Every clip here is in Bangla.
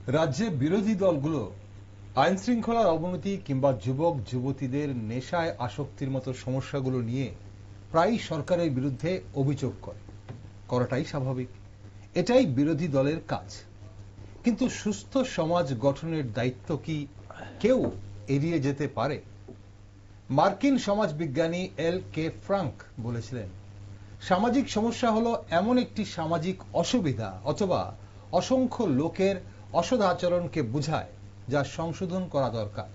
রাজ্যে বিরোধী দলগুলো আইন শৃঙ্খলার অবনতি কিংবা যুবক যুবতীদের নেশায় আসক্তির মতো সমস্যাগুলো নিয়ে প্রায়ই সরকারের বিরুদ্ধে অভিযোগ করাটাই স্বাভাবিক। এটাই বিরোধী দলের কাজ। কিন্তু সুস্থ সমাজ গঠনের দায়িত্ব কি কেউ এড়িয়ে যেতে পারে? মার্কিন সমাজবিজ্ঞানী এল কে ফ্রাঙ্ক বলেছিলেন, সামাজিক সমস্যা হলো এমন একটি সামাজিক অসুবিধা অথবা অসংখ্য লোকের অসদাচরণকে বোঝায় যা সংশোধন করা দরকার।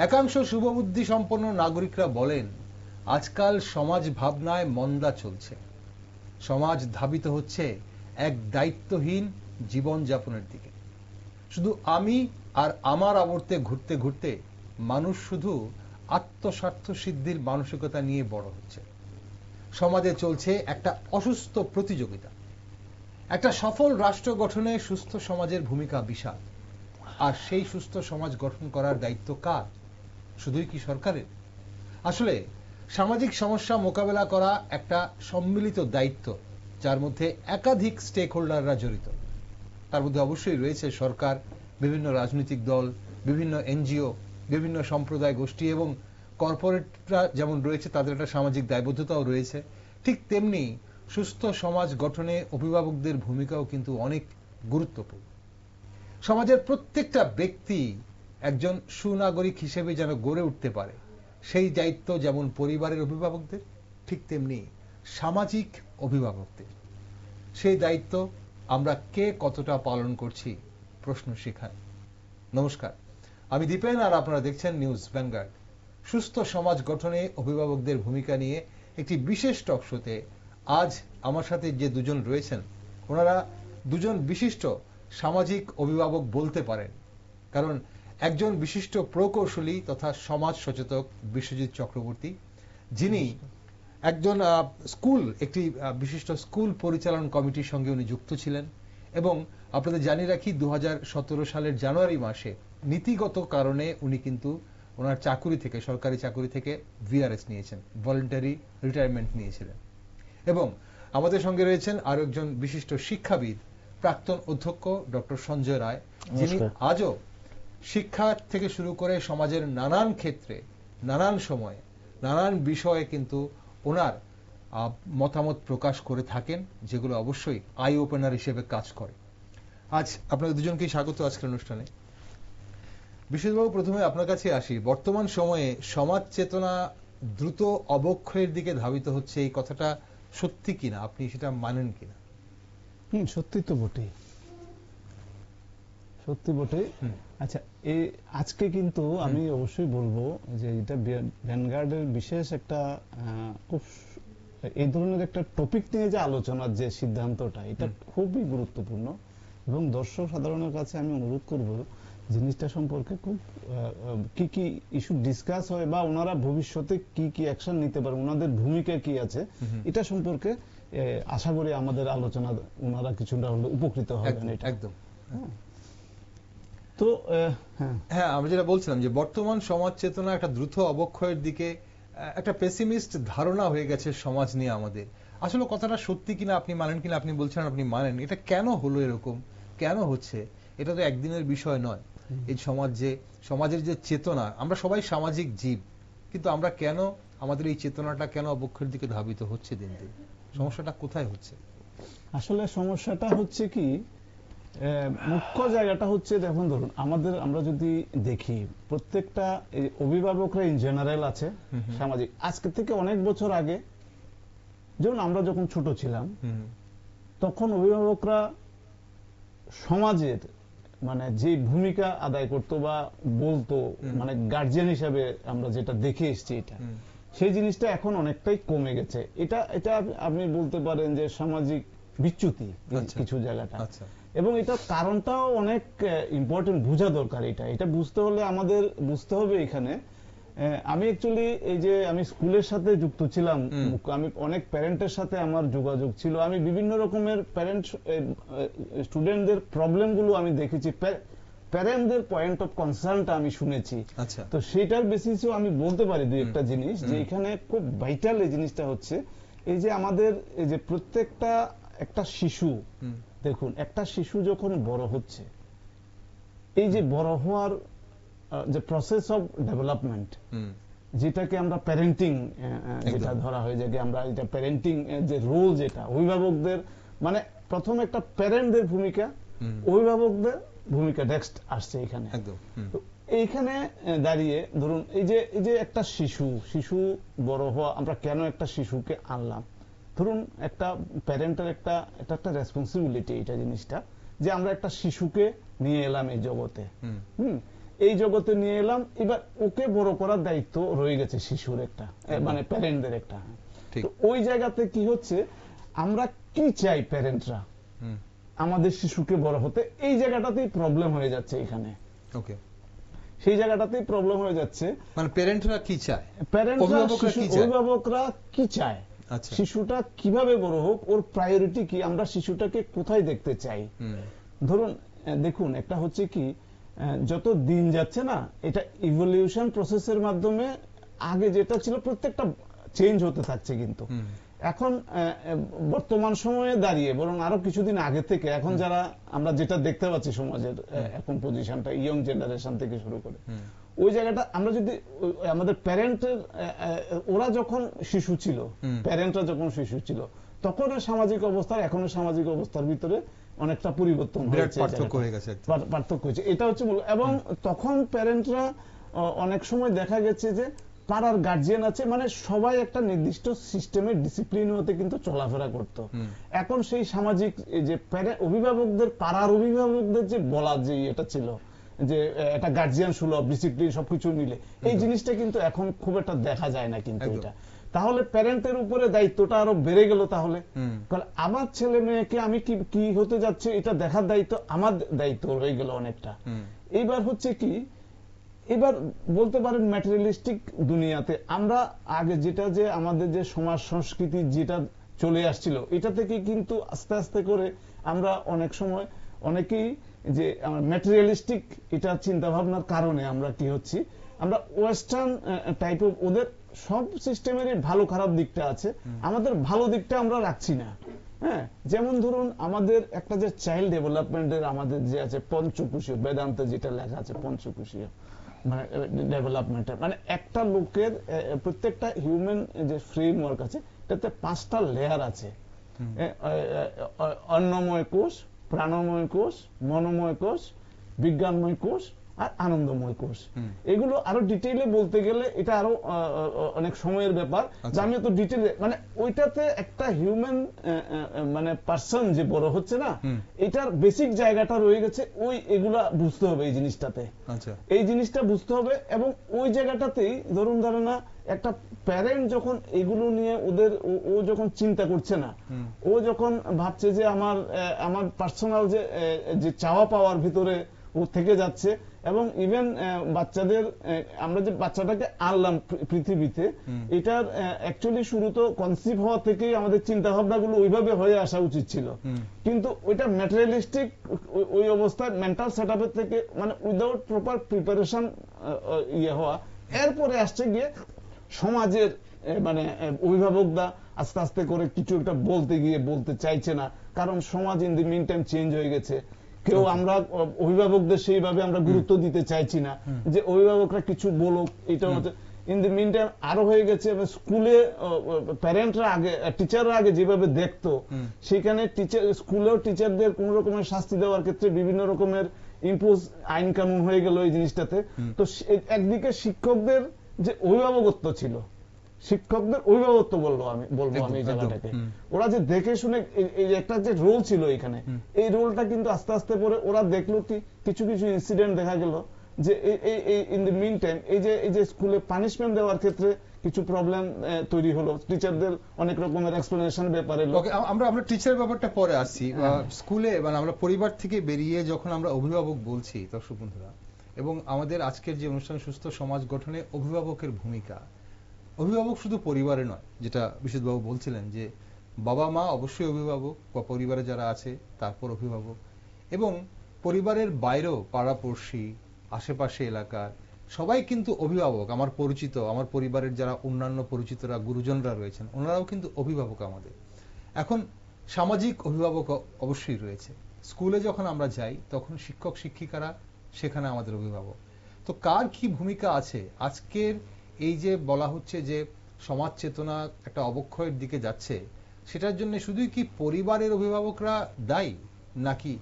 একাংশ শুভবুদ্ধি সম্পন্ন নাগরিকরা বলেন, আজকাল সমাজ ভাবনায় মন্দা চলছে। সমাজ ধাবিত হচ্ছে এক দায়িত্বহীন জীবনযাপনের দিকে। শুধু আমি আর আমার আবর্তে ঘুরতে ঘুরতে মানুষ শুধু আত্মস্বার্থ সিদ্ধির মানসিকতা নিয়ে বড় হচ্ছে। সমাজে চলছে একটা অসুস্থ প্রতিযোগিতা। একটা সফল রাষ্ট্র গঠনে সুস্থ সমাজের ভূমিকা বিশাল। আর সেই সুস্থ সমাজ গঠন করার দায়িত্ব কার? শুধুই কি সরকারের? আসলে সামাজিক সমস্যা মোকাবেলা করা একটা সম্মিলিত দায়িত্ব, যার মধ্যে একাধিক স্টেক হোল্ডাররা জড়িত। তার মধ্যে অবশ্যই রয়েছে সরকার, বিভিন্ন রাজনৈতিক দল, বিভিন্ন এনজিও, বিভিন্ন সম্প্রদায় গোষ্ঠী এবং কর্পোরেটরা যেমন রয়েছে, তাদের একটা সামাজিক দায়বদ্ধতাও রয়েছে। ঠিক তেমনি সুস্থ সমাজ গঠনে অভিভাবকদের ভূমিকাও কিন্তু অনেক গুরুত্বপূর্ণ। সমাজের প্রত্যেকটা ব্যক্তি একজন সুনাগরিক হিসেবে যেন গড়ে উঠতে পারে, সেই দায়িত্ব যেমন পরিবারের অভিভাবকদের, ঠিক তেমনি সামাজিক অভিভাবকদের। সেই দায়িত্ব আমরা কে কতটা পালন করছি প্রশ্ন সেখানে। নমস্কার, আমি দীপেন আর আপনারা দেখছেন নিউজ ভ্যানগার্ড। সুস্থ সমাজ গঠনে অভিভাবকদের ভূমিকা নিয়ে একটি বিশেষ টক শোতে আজ আমার সাথে যে দুজন রয়েছেন, ওনারা দুজন বিশিষ্ট সামাজিক অভিভাবক বলতে পারেন। কারণ একজন বিশিষ্ট প্রকৌশলী তথা সমাজ সচেতক বিশ্বজিৎ চক্রবর্তী, যিনি একজন একটি বিশিষ্ট স্কুল পরিচালন কমিটির সঙ্গে উনি যুক্ত ছিলেন এবং আপনাদের জানিয়ে রাখি 2017 সালের জানুয়ারি মাসে নীতিগত কারণে উনি কিন্তু ওনার চাকুরি থেকে, সরকারি চাকুরি থেকে ভিআরএস নিয়েছেন, ভলেন্টারি রিটায়ারমেন্ট নিয়েছিলেন। এবং আমাদের সঙ্গে রয়েছেন আরো একজন বিশিষ্ট শিক্ষাবিদ, প্রাক্তন অধ্যক্ষ ডক্টর সঞ্জয় রায়, যিনি আজও শিক্ষা থেকে শুরু করে সমাজের নানান ক্ষেত্রে, নানান সময়ে, নানান বিষয়ে কিন্তু ওনার মতামত প্রকাশ করে থাকেন, যেগুলো অবশ্যই আই ওপেনার হিসেবে কাজ করে। আজ আপনাদের দুজনকেই স্বাগত আজকের অনুষ্ঠানে। বিশেষভাবে প্রথমে আপনার কাছে আসি। বর্তমান সময়ে সমাজ চেতনা দ্রুত অবক্ষয়ের দিকে ধাবিত হচ্ছে, এই কথাটা সত্যি কিনা, আপনি সেটা মানেন কিনা? সত্যি তো বটেই, সত্যি বটে। আচ্ছা, আজকে কিন্তু আমি অবশ্যই বলবো যে এটা ভ্যানগার্ডের বিশেষ একটা খুব এই ধরনের একটা টপিক নিয়ে যে আলোচনার যে সিদ্ধান্তটা, এটা খুবই গুরুত্বপূর্ণ এবং দর্শক সাধারণের কাছে আমি অনুরোধ করব জিনিসটা সম্পর্কে খুব কি কি ইস্যু ডিসকাস হয় বা ওনারা ভবিষ্যতে কি কি অ্যাকশন নিতে পারে, ওনাদের ভূমিকা কি আছে, এটা সম্পর্কে আশা করি আমাদের আলোচনা ওনারা কিছুটা হলে উপকৃত হবেন। এটা একদম। তো হ্যাঁ, আমরা যেটা বলছিলাম যে বর্তমান সমাজ চেতনা একটা দ্রুত অবক্ষয়ের দিকে, একটা পেসিমিস্ট ধারণা হয়ে গেছে সমাজ নিয়ে আমাদের। আসলে কথাটা সত্যি কিনা আপনি মানেন কিনা, আপনি বলছেন আপনি মানেন। এটা কেন হলো এরকম, কেন হচ্ছে? এটা তো একদিনের বিষয় নয়। এই সমাজের যে চেতনা, আমরা সবাই সামাজিক জীব, কিন্তু আমরা কেন, আমাদের এই চেতনাটা কেন অবক্ষয়ের দিকে ধাবিত হচ্ছে দিন দিন? সমস্যাটা কোথায় হচ্ছে? আসলে সমস্যাটা হচ্ছে কি, মুখ্য জায়গাটা হচ্ছে, দেখুন ধরুন আমরা যদি দেখি প্রত্যেকটা অভিভাবকরা ইন জেনারেল আছে সামাজিক, আজকে থেকে অনেক বছর আগে যেমন আমরা যখন ছোট ছিলাম তখন অভিভাবকরা সমাজের মানে যে ভূমিকা আদায় করতো বা বলতো, মানে গার্জিয়ান হিসাবে আমরা যেটা দেখে এসেছি, এটা সেই জিনিসটা এখন অনেকটাই কমে গেছে। এটা আপনি বলতে পারেন যে সামাজিক বিচ্যুতি কিছু জায়গাটা। এবং এটা কারণটাও অনেক ইম্পর্টেন্ট, বোঝা দরকার। এটা বুঝতে হলে আমাদের বুঝতে হবে এখানে। আমি অ্যাকচুয়ালি এই যে আমি স্কুলের সাথে যুক্ত ছিলাম, আমি অনেক প্যারেন্টের সাথে আমার যোগাযোগ ছিল, আমি বিভিন্ন রকমের প্যারেন্ট স্টুডেন্টদের প্রবলেমগুলো আমি দেখেছি, প্যারেন্টদের পয়েন্ট অফ কনসার্নটা আমি শুনেছি। তো সেটার বেসিসেও আমি বলতে পারি দুই একটা জিনিস, যে এখানে খুব ভাইটাল এই জিনিসটা হচ্ছে এই যে আমাদের এই যে প্রত্যেকটা একটা শিশু, দেখুন একটা শিশু যখন বড় হচ্ছে এই যে বড় হওয়ার যে প্রসেস অফ ডেভেলপমেন্ট, যেটাকে আমরা প্যারেন্টিং যেটা ধরা হয়ে যায়, আমরা এটা প্যারেন্টিং যে রোল, যেটা অভিভাবকদের, মানে প্রথম একটা প্যারেন্টদের ভূমিকা, অভিভাবকদের ভূমিকা নেক্সট আসছে এখানে। তো এইখানে দাঁড়িয়ে ধরুন এই যে একটা শিশু বড় হওয়া, আমরা কেন একটা শিশুকে আনলাম, ধরুন একটা প্যারেন্টের একটা রেসপন্সিবিলিটি, এটা জিনিসটা যে আমরা একটা শিশুকে নিয়ে এলাম এই জগতে, এই জগতে নিয়ে এলাম, এবার ওকে বড় করার দায়িত্ব রয়ে গেছে শিশুর একটা, মানে প্যারেন্টদের একটা। তো ওই জায়গাতে কি হচ্ছে, আমরা কি চাই প্যারেন্টরা আমাদের শিশুকে বড় হতে, এই জায়গাটাতেই প্রবলেম হয়ে যাচ্ছে এখানে। ওকে, সেই জায়গাটাতেই প্রবলেম হয়ে যাচ্ছে, মানে প্যারেন্টরা কি চায়, অভিভাবকরা কি চায়, শিশুটা কিভাবে বড় হোক, ওর প্রায়োরিটি কি, আমরা শিশুটাকে কোথায় দেখতে চাই। ধরুন দেখুন, একটা হচ্ছে কি, যত দিন যাচ্ছে না, এটা ইভলিউশন প্রসেসের মাধ্যমে আগে যেটা ছিল প্রত্যেকটা চেঞ্জ হতে থাকছে, কিন্তু এখন বর্তমান সময়ে দাঁড়িয়ে বরং আরো কিছুদিন আগে থেকে এখন যারা আমরা যেটা দেখতে পাচ্ছি সমাজের এখন পজিশনটা, ইয়ং জেনারেশন থেকে শুরু করে, ওই জায়গাটা আমরা যদি আমাদের প্যারেন্টের, ওরা যখন শিশু ছিল, প্যারেন্টরা যখন শিশু ছিল, তখন সামাজিক অবস্থার এখনো সামাজিক অবস্থার ভিতরে অনেকটা পরিবর্তন হয়েছে, পার্থক্য হয়েছে, এটা হচ্ছে মূল। এবং তখন প্যারেন্টরা অনেক সময় দেখা গেছে যে পাড়ার গার্জিয়ান আছে, মানে সবাই একটা নির্দিষ্ট সিস্টেমের ডিসিপ্লিন হতে কিন্তু চলাফেরা করত। এখন সেই সামাজিক যে অভিভাবকদের, পাড়ার অভিভাবকদের যে বলা যে এটা ছিল যে একটা গার্জিয়ান সুলভ ডিসিপ্লিন সবকিছু মিলে, এই জিনিসটা কিন্তু এখন খুব একটা দেখা যায় না কিন্তু এটা। তাহলে প্যারেন্টের উপরে দায়িত্বটা আরো বেড়ে গেল। তাহলে আমার ছেলে মেয়েকে আমি কি হতে যাচ্ছে এটা দেখার দায়িত্ব আমার দায়িত্ব হয়ে গেল অনেকটা। এইবার হচ্ছে কি, এবার বলতে পারেন ম্যাটেরিয়ালিস্টিক দুনিয়াতে আমরা আগে যেটা যে আমাদের যে সমাজ সংস্কৃতি যেটা চলে আসছিল, এটা থেকে কিন্তু আস্তে আস্তে করে আমরা অনেক সময় অনেকেই যে ম্যাটেরিয়ালিস্টিক এটা চিন্তা ভাবনার কারণে আমরা কি হচ্ছি, আমরা ওয়েস্টার্ন টাইপ অফ, ওদের সব সিস্টেমেরই ভালো খারাপ দিকটা আছে, আমাদের ভালো দিকটা আমরা রাখছি না। হ্যাঁ, যেমন ধরুন আমাদের একটা যে চাইল্ড ডেভেলপমেন্টের আমাদের যে আছে পঞ্চকোষীয়, বেদান্তে যেটা লেখা আছে পঞ্চকোষীয় মানে ডেভেলপমেন্টের, মানে একটা লোকের প্রত্যেকটা হিউম্যান যে ফ্রেমওয়ার্ক আছে এটাতে 5টা লেয়ার আছে। অন্নময় কোষ, প্রাণময় কোষ, মনোময় কোষ, বিজ্ঞানময় কোষ আর আনন্দময় কোষ। এগুলো আরো ডিটেইলে বলতে গেলে এটা আরো অনেক সময়ের ব্যাপার, আমি তো ডিটেইলে, মানে ওইটাতে একটা হিউম্যান মানে পার্সন যে বড় হচ্ছে না, এটার বেসিক জায়গাটা রয়ে গেছে, এগুলা বুঝতে হবে এই জিনিসটাতে, এই জিনিসটা বুঝতে হবে। এবং ওই জায়গাটাতেই ধরুন না একটা প্যারেন্ট যখন এগুলো নিয়ে ও যখন চিন্তা করছে না, ও যখন ভাবছে যে আমার পার্সোনাল যে চাওয়া পাওয়ার ভিতরে ও থেকে যাচ্ছে, এবং ইভেন বাচ্চাদের, আমরা যে বাচ্চাটাকে আনলাম পৃথিবীতে, এটার অ্যাকচুয়ালি শুরু তো কনসিভ হওয়া থেকেই আমাদের চিন্তা ভাবনাগুলো ওইভাবে হয়ে আসা উচিত ছিল, কিন্তু ওইটা ম্যাটেরিয়ালিস্টিক ওই অবস্থায় মেন্টাল সেটআপের থেকে, মানে উইদাউট প্রপার প্রিপারেশন হওয়া, এরপরে আসছে গিয়ে সমাজের মানে অভিভাবকরা আস্তে আস্তে করে কিছু একটা বলতে গিয়ে বলতে চাইছে না, কারণ সমাজ in the mean time change হয়ে গেছে। কেউ আমরা অভিভাবকদের সেইভাবে আমরা গুরুত্ব দিতে চাইছি না যে অভিভাবকরা কিছু বলুক, এটা হচ্ছে ইন দি মিন টাইম আরো হয়ে গেছে। স্কুলে প্যারেন্টরা আগে, টিচাররা আগে যেভাবে দেখতো, সেখানে স্কুলেও টিচারদের কোন রকমের শাস্তি দেওয়ার ক্ষেত্রে বিভিন্ন রকমের ইম্পোজ আইন কানুন হয়ে গেল এই জিনিসটাতে। তো একদিকে শিক্ষকদের যে অভিভাবকত্ব ছিল, শিক্ষকদের অভিভাবকত্ব বলবো আমি এই জায়গাটাকে, ওরা যে দেখে শুনে এই একটা যে রোল ছিল এখানে, এই রোলটা কিন্তু আস্তে আস্তে পরে ওরা দেখলো কি কিছু ইনসিডেন্ট দেখা গেল যে ইন দি মিন টাইম এই যে স্কুলে পানিশমেন্ট দেওয়ার ক্ষেত্রে কিছু প্রবলেম তৈরি হলো, টিচারদের অনেক রকমের এক্সপ্লেনেশন ব্যাপারে। আমরা টিচারের ব্যাপারটা পরে আসছি। স্কুলে মানে আমরা পরিবার থেকে বেরিয়ে যখন আমরা অভিভাবক বলছি, দর্শক বন্ধুরা, এবং আমাদের আজকের যে অনুষ্ঠান সুস্থ সমাজ গঠনে অভিভাবকের ভূমিকা, অভিভাবক শুধু পরিবারে নয়, যেটা বিশুদ্ধবাবু বলছিলেন যে বাবা মা অবশ্যই অভিভাবক, বা পরিবারে যারা আছে তারপর অভিভাবক, এবং পরিবারের বাইরেও পাড়াপড়শি, আশেপাশে এলাকার সবাই কিন্তু অভিভাবক। আমার পরিচিত, আমার পরিবারের যারা অন্যান্য পরিচিতরা, গুরুজনরা রয়েছেন, ওনারাও কিন্তু অভিভাবক আমাদের। এখন সামাজিক অভিভাবক অবশ্যই রয়েছে। স্কুলে যখন আমরা যাই তখন শিক্ষক শিক্ষিকারা সেখানে আমাদের অভিভাবক। তো কার কি ভূমিকা আছে আজকের এই যে বলা হচ্ছে যে সমাজ চেতনা একটা অবক্ষয়ের দিকে যাচ্ছে, সেটার জন্য শুধুই কি পরিবারের অভিভাবকরা দায়ী, নাকি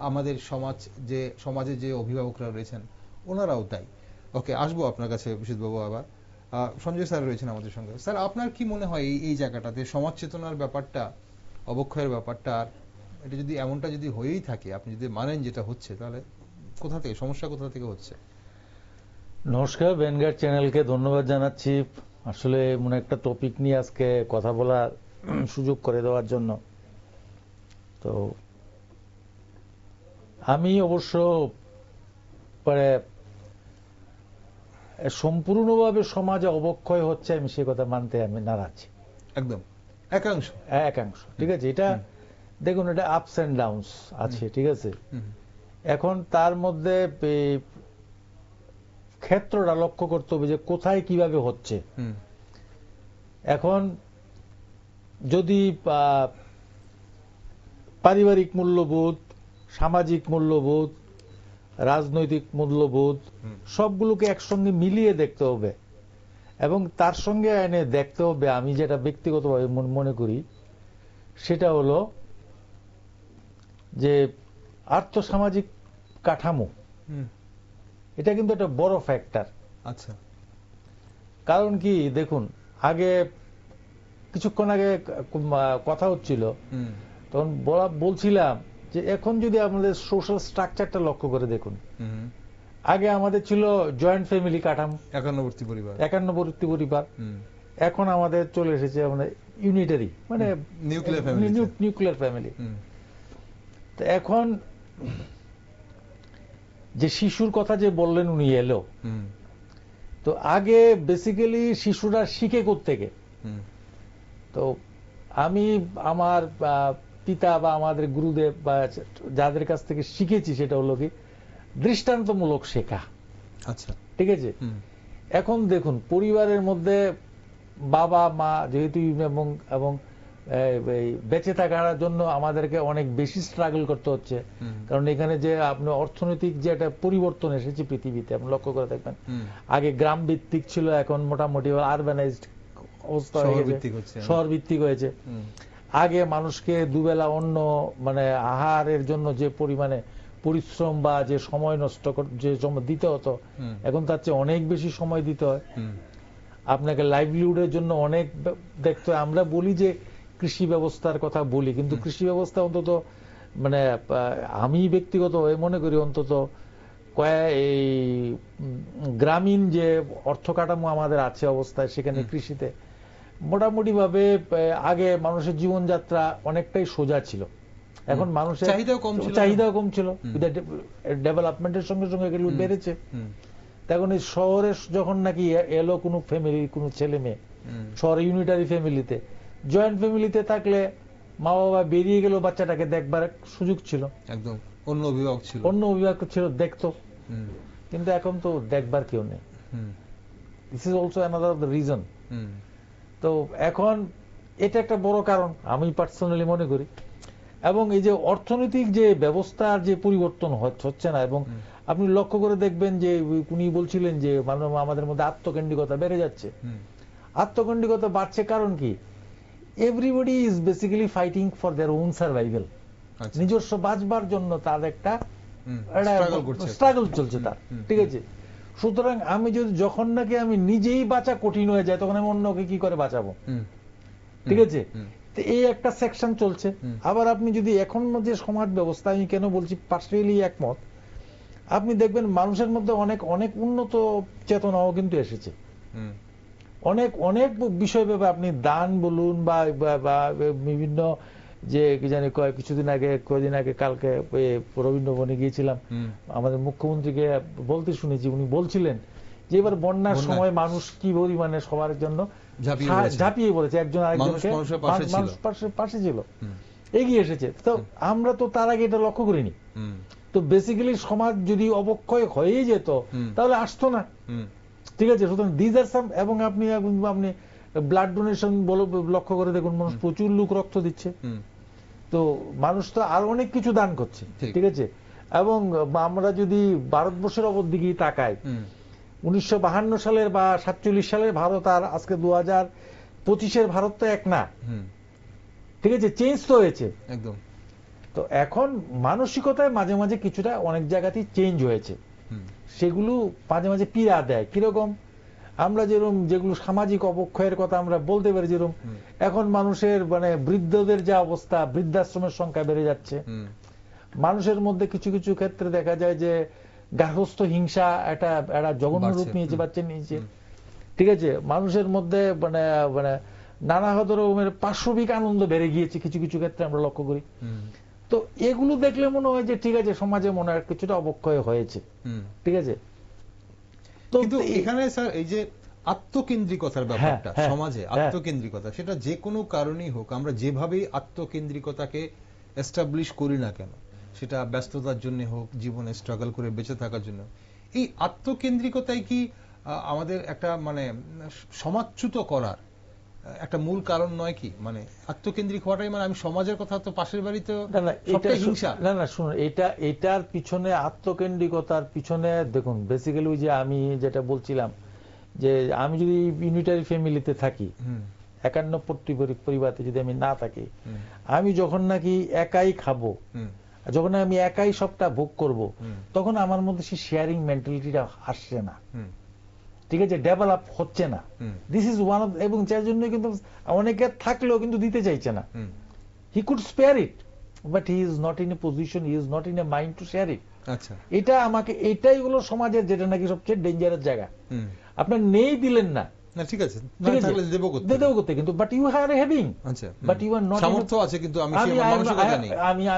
আমাদের সমাজে যে অভিভাবকরা রয়েছেন ওনারাও দায়ী? ওকে, আসবো আপনার কাছে বিশ্বজিৎবাবু। আবার সঞ্জয় স্যার রয়েছেন আমাদের সঙ্গে। স্যার, আপনার কি মনে হয় এই জায়গাটাতে সমাজ চেতনার ব্যাপারটা, অবক্ষয়ের ব্যাপারটা, আর এটা যদি এমনটা যদি হয়েই থাকে, আপনি যদি মানেন যেটা হচ্ছে, তাহলে কোথা থেকে সমস্যা, কোথা থেকে হচ্ছে? নমস্কার, ভ্যানগার্ড চ্যানেলকে ধন্যবাদ জানাচ্ছি আসলে এমন একটা টপিক নিয়ে আজকে কথা বলার সুযোগ করে দেওয়ার জন্য। তো আমি অবশ্য মানে সম্পূর্ণভাবে সমাজে অবক্ষয় হচ্ছে আমি সে কথা মানতে আমি নারাজ। একদম একাংশ, ঠিক আছে। এটা দেখুন, এটা আপস এন্ড ডাউনস আছে, ঠিক আছে। এখন তার মধ্যে ক্ষেত্রটা লক্ষ্য করতে হবে যে কোথায় কিভাবে হচ্ছে। এখন যদি পারিবারিক মূল্যবোধ, সামাজিক মূল্যবোধ, রাজনৈতিক মূল্যবোধ সবগুলোকে একসঙ্গে মিলিয়ে দেখতে হবে এবং তার সঙ্গে এনে দেখতে হবে, আমি যেটা ব্যক্তিগতভাবে মনে করি সেটা হলো যে আর্থসামাজিক কাঠামো, এটা কিন্তু একটা বড় ফ্যাক্টর। আচ্ছা, কারণ কি দেখুন, আগে কিছুক্ষণ আগে কথা হচ্ছিল, তখন বলছিলাম যে এখন যদি আমাদের সোশ্যাল স্ট্রাকচারটা লক্ষ্য করে দেখুন, আগে আমাদের ছিল জয়েন্ট ফ্যামিলি কাঠামো, একান্নবর্তী পরিবার। এখন আমাদের চলে এসেছে আমাদের ইউনিটারি, মানে নিউক্লিয়ার ফ্যামিলি। তো এখন যে শিশুর কথা যে বললেন উনি এলো, তো আগে বেসিক্যালি শিশুরা শিখে কোত্থেকে? তো আমি আমার পিতা বা আমাদের গুরুদেব বা যাদের কাছ থেকে শিখেছি সেটা হলো কি দৃষ্টান্তমূলক শেখা। আচ্ছা, ঠিক আছে। এখন দেখুন, পরিবারের মধ্যে বাবা মা যেহেতু এবং বেঁচে থাকার জন্য আমাদেরকে অনেক বেশি স্ট্রাগল করতে হচ্ছে, কারণ এখানে যে আপনি অর্থনৈতিক যে একটা পরিবর্তন এসেছে পৃথিবীতে, আপনি লক্ষ্য করে দেখবেন আগে গ্রাম ভিত্তিক ছিল, এখন মোটামুটি আরবানাইজড অবস্থা হয়ে গেছে, শহর ভিত্তিক হয়েছে। আগে মানুষকে দুবেলা অন্ন মানে আহারের জন্য যে পরিমাণে পরিশ্রম বা যে সময় নষ্ট যে সময় দিতে হতো, এখন তার চেয়ে অনেক বেশি সময় দিতে হয়। আপনাকে লাইভলিহুডের জন্য অনেক দেখতে হয়। আমরা বলি যে কৃষি ব্যবস্থার কথা বলি, কিন্তু কৃষি ব্যবস্থা অন্তত মানে আমি ব্যক্তিগত মনে করি অন্তত এই গ্রামীণ যে অর্থকাঠামো আমাদের আছে অবস্থায়, সেখানে কৃষিতে মোটামুটি ভাবে আগে মানুষের জীবনযাত্রা অনেকটাই সোজা ছিল। এখন মানুষের চাহিদাও কম ছিল, ডেভেলপমেন্টের সঙ্গে সঙ্গে এগুলো বেড়েছে। তখন এই শহরে যখন নাকি এলো কোনো ফ্যামিলি, কোনো ছেলে মেয়ে শহরে ইউনিটারি ফ্যামিলিতে, জয়েন্ট ফ্যামিলিতে থাকলে মা বাবা বেরিয়ে গেল, বাচ্চাটাকে দেখবার সুযোগ ছিল, একদম অন্য অভিভাবক ছিল দেখতো। কিন্তু এখন তো দেখবার কেউ নেই। This is also another reason. তো এখন এটা একটা বড় কারণ আমি পার্সোনালি মনে করি। এবং এই যে অর্থনৈতিক যে ব্যবস্থার যে পরিবর্তন হচ্ছে না, এবং আপনি লক্ষ্য করে দেখবেন যে উনি বলছিলেন যে আমাদের মধ্যে আত্মকেন্দ্রিকতা বেড়ে যাচ্ছে। আত্মকেন্দ্রিকতা বাড়ছে কারণ কি? Everybody is basically fighting for their own survival. নিজস্ব বাঁচবার জন্য তার একটা স্ট্রাগল চলছে তার, ঠিক আছে। সুতরাং আমি যদি যখন নাকি আমি নিজেই বাঁচা কঠিন হয়ে যায়, তখন আমি অন্যকে কি করে বাঁচাবো, ঠিক আছে। এই একটা সেকশন চলছে। আবার আপনি যদি এখন যে সমাজ ব্যবস্থা, আমি কেন বলছি পার্সোনালি একমত, আপনি দেখবেন মানুষের মধ্যে অনেক অনেক উন্নত চেতনাও কিন্তু এসেছে। অনেক অনেক বিষয় ভেবে আপনি দান বলুন বা বিভিন্ন যে কি জানি কয়েকদিন আগে কালকে রবীন্দ্রবনে গিয়েছিলাম, আমাদের মুখ্যমন্ত্রীকে বলতে শুনেছি, উনি বলছিলেন যে এবার বন্যার সময় মানুষ কি পরিমাণে সবার জন্য ঝাঁপিয়ে পড়েছে, একজন আরেকজনকে মানুষ পাশে ছিল, এগিয়ে এসেছে। তো আমরা তো তার আগে এটা লক্ষ্য করিনি। তো বেসিক্যালি সমাজ যদি অবক্ষয় হয়ে যেত তাহলে আসতো না, ঠিক আছে। সুতরাং দিস আর সাম। এবং আপনি ব্লাড ডোনেশন লক্ষ্য করে দেখুন, মানুষ প্রচুর লোক রক্ত দিচ্ছে, তো মানুষ তো আর অনেক কিছু দান করছে, ঠিক আছে। এবং আমরা যদি ভারতবর্ষের অবর দিকেই তাকাই, 1952 সালের বা 47 সালের ভারত আর আজকে 2025-এর ভারত তো এক না, ঠিক আছে, চেঞ্জ তো হয়েছে একদম। তো এখন মানসিকতায় মাঝে মাঝে কিছুটা অনেক জায়গাতেই চেঞ্জ হয়েছে, সেগুলো মাঝে মাঝে পীড়া দেয়। কিরকম? আমরা যেগুলো সামাজিক অবক্ষয়ের কথা আমরা বলতে পারি, যেরকম এখন মানুষের মানে বৃদ্ধদের যে অবস্থা, বৃদ্ধাশ্রমের সংখ্যা বেড়ে যাচ্ছে, মানুষের মধ্যে কিছু কিছু ক্ষেত্রে দেখা যায় যে গার্হস্থ্য হিংসা একটা জঘন্য রূপ নিয়েছে, বাচ্চা নিয়েছে, ঠিক আছে, মানুষের মধ্যে মানে মানে নানা রকমের পাশবিক আনন্দ বেড়ে গিয়েছে কিছু কিছু ক্ষেত্রে আমরা লক্ষ্য করি। তো এগুলো দেখলে মনে হয় যে ঠিক আছে, সমাজে মনে হয় কিছুটা অবক্ষয় হয়েছে, ঠিক আছে। কিন্তু এখানে স্যার এই যে আত্মকেন্দ্রিকতার ব্যাপারটা, সমাজে আত্মকেন্দ্রিকতা, সেটা যে কোনো কারণেই হোক, আমরা যেভাবেই আত্মকেন্দ্রিকতাকে এস্টাবলিশ করি না কেন, সেটা ব্যস্ততার জন্য হোক, জীবনে স্ট্রাগল করে বেঁচে থাকার জন্য, এই আত্মকেন্দ্রিকতাই কি আমাদের একটা মানে সমাজচ্যুত করার একটা মূল কারণ নয় কি? মানে আত্মকেন্দ্রিক হওয়াটাই মানে, আমি সমাজের কথা তো পাশের বাড়িতে হিংসা না না, শুনুন, এটার পিছনে, আত্মকেন্দ্রিকতার পিছনে দেখুন, বেসিক্যালি ওই যে আমি যেটা বলছিলাম যে আমি যদি ইউনিটারি ফ্যামিলিতে থাকি, 51 পরিবারে যদি আমি না থাকি, আমি যখন নাকি একাই খাবো, যখন আমি একাই সবটা ভোগ করব, তখন আমার মধ্যে সেই শেয়ারিং মেন্টালিটিটা আসছে না, ঠিক আছে, ডেভেলপ হচ্ছে না। দিস ইজ ওয়ান অফ, এবং যার জন্য কিন্তু অনেকে থাকলেও কিন্তু দিতে চাইছে না। He could spare it, but he is not in a position, he is not in a mind to share it. আচ্ছা, এটা আমাকে, এটাই হলো সমাজের যেটা নাকি সবচেয়ে ডেঞ্জারাস জায়গা। আপনার নেই, দিলেন না, ঠিক আছে, দেবো করতে, কিন্তু but you are having, but you are not, সামর্থ্য আছে কিন্তু